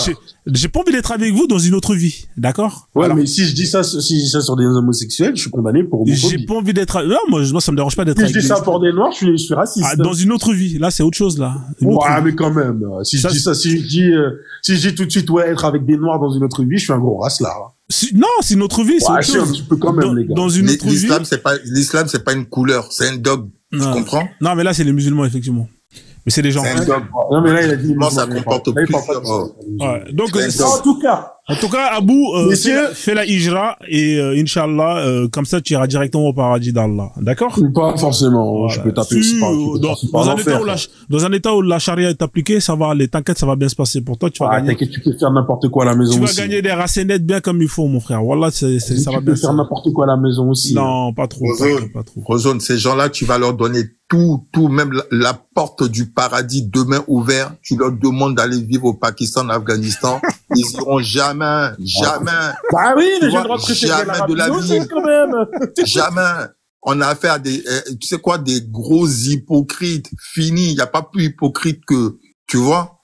J'ai pas envie d'être avec vous dans une autre vie. D'accord? Ouais, alors, mais si je dis ça sur des homosexuels, je suis condamné pour homophobie. J'ai pas envie d'être, non, moi, ça me dérange pas d'être avec. Si je dis ça pour des noirs, je suis raciste. Ah, dans une autre vie. Là, c'est autre chose, là. Ouais, mais quand même. Si je dis ça, si je dis tout de suite, ouais, être avec des noirs dans une autre vie, je suis un gros racelard. Non, c'est une autre vie, c'est autre chose. Un petit peu quand même, les gars. Dans une autre vie. L'islam, c'est pas une couleur, c'est un dogme. Tu comprends? Non, mais là, c'est les musulmans, effectivement. Mais c'est des gens. C'est un dogme. Non, mais là, il a dit. Ça comporte plusieurs. Ouais. Donc, en tout cas, Abou, fais la hijra et Inch'Allah, comme ça, tu iras directement au paradis d'Allah. D'accord? Pas forcément. Voilà. Je peux taper. Dans un état où la charia est appliquée, ça va aller. T'inquiète, ça va bien se passer pour toi. Tu vas gagner. T'inquiète, tu peux faire n'importe quoi à la maison aussi. Tu vas gagner des racenettes bien comme il faut, mon frère. Voilà, ça va bien. Tu peux faire n'importe quoi à la maison aussi. Non, pas trop. Pas trop. Rosone, ces gens-là, tu vas leur donner tout, même la porte du paradis demain ouverte. Tu leur demandes d'aller vivre au Pakistan, en Afghanistan. Ils iront jamais. Bah oui, mais j'ai le droit de préférer jamais de la vie. Quand même. Jamais. On a affaire à des, tu sais quoi, des gros hypocrites. Fini. Il n'y a pas plus hypocrite que, tu vois.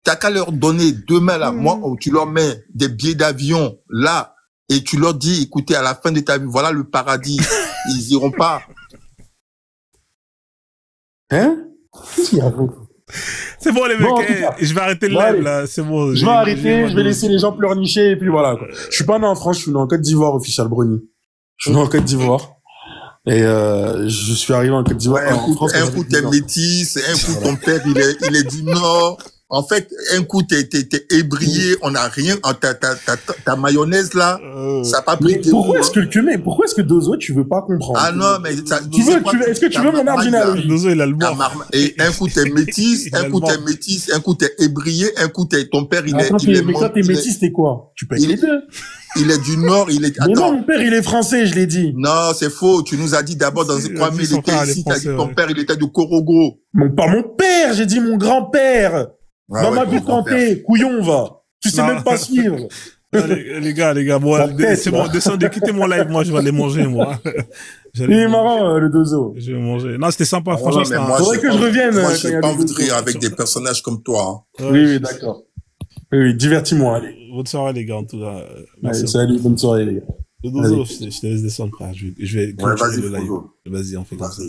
T'as qu'à leur donner demain, là. Moi, tu leur mets des billets d'avion, là. Et tu leur dis, écoutez, à la fin de ta vie, voilà le paradis. Ils iront pas. Hein? Qu'est-ce qu'il y a? C'est bon, les mecs, je vais arrêter le live, là, c'est bon. Je vais arrêter, je vais laisser les gens pleurnicher, et puis voilà, quoi. Je suis pas né en France, je suis né en Côte d'Ivoire, official Brony. Je suis né en Côte d'Ivoire. Et, je suis arrivé en Côte d'Ivoire. Ouais, un coup, t'es métis, un coup, ton père, il est du Nord. En fait, un coup, t'es ébrié, on n'a rien, ta mayonnaise, là, ça n'a pas pris tes pourquoi est-ce que Dozo, tu veux pas comprendre? Ah non, mais est-ce que tu veux mon arbre? Dozo, il a le mort. Et un coup, t'es métis, un coup, t'es ébrié, un coup, ton père, il est, mais quand t'es métis, t'es quoi? Tu payes les deux. Il est du Nord, mais non, mon père, il est français, je l'ai dit. Non, c'est faux. Tu nous as dit d'abord dans quoi, mais il était ici, t'as dit ton père, il était de Korogo. Pas mon père, j'ai dit mon grand-père. Maman du Kanté, couillon, va. Tu sais même pas suivre. Les gars, moi, c'est bon, descendez, quittez mon live, moi, je vais aller manger, moi. Il est marrant, le Dozo. Je vais manger. Non, c'était sympa, franchement. Faudrait que je revienne. Moi, j'ai pas envie de rire avec des personnages comme toi. Oui, d'accord. Oui, divertis-moi, allez. Bonne soirée, les gars, en tout cas. Allez, salut, bonne soirée, les gars. Le Dozo, je te laisse descendre, frère. Je vais vas-y, le live. Vas-y, on fait comme ça.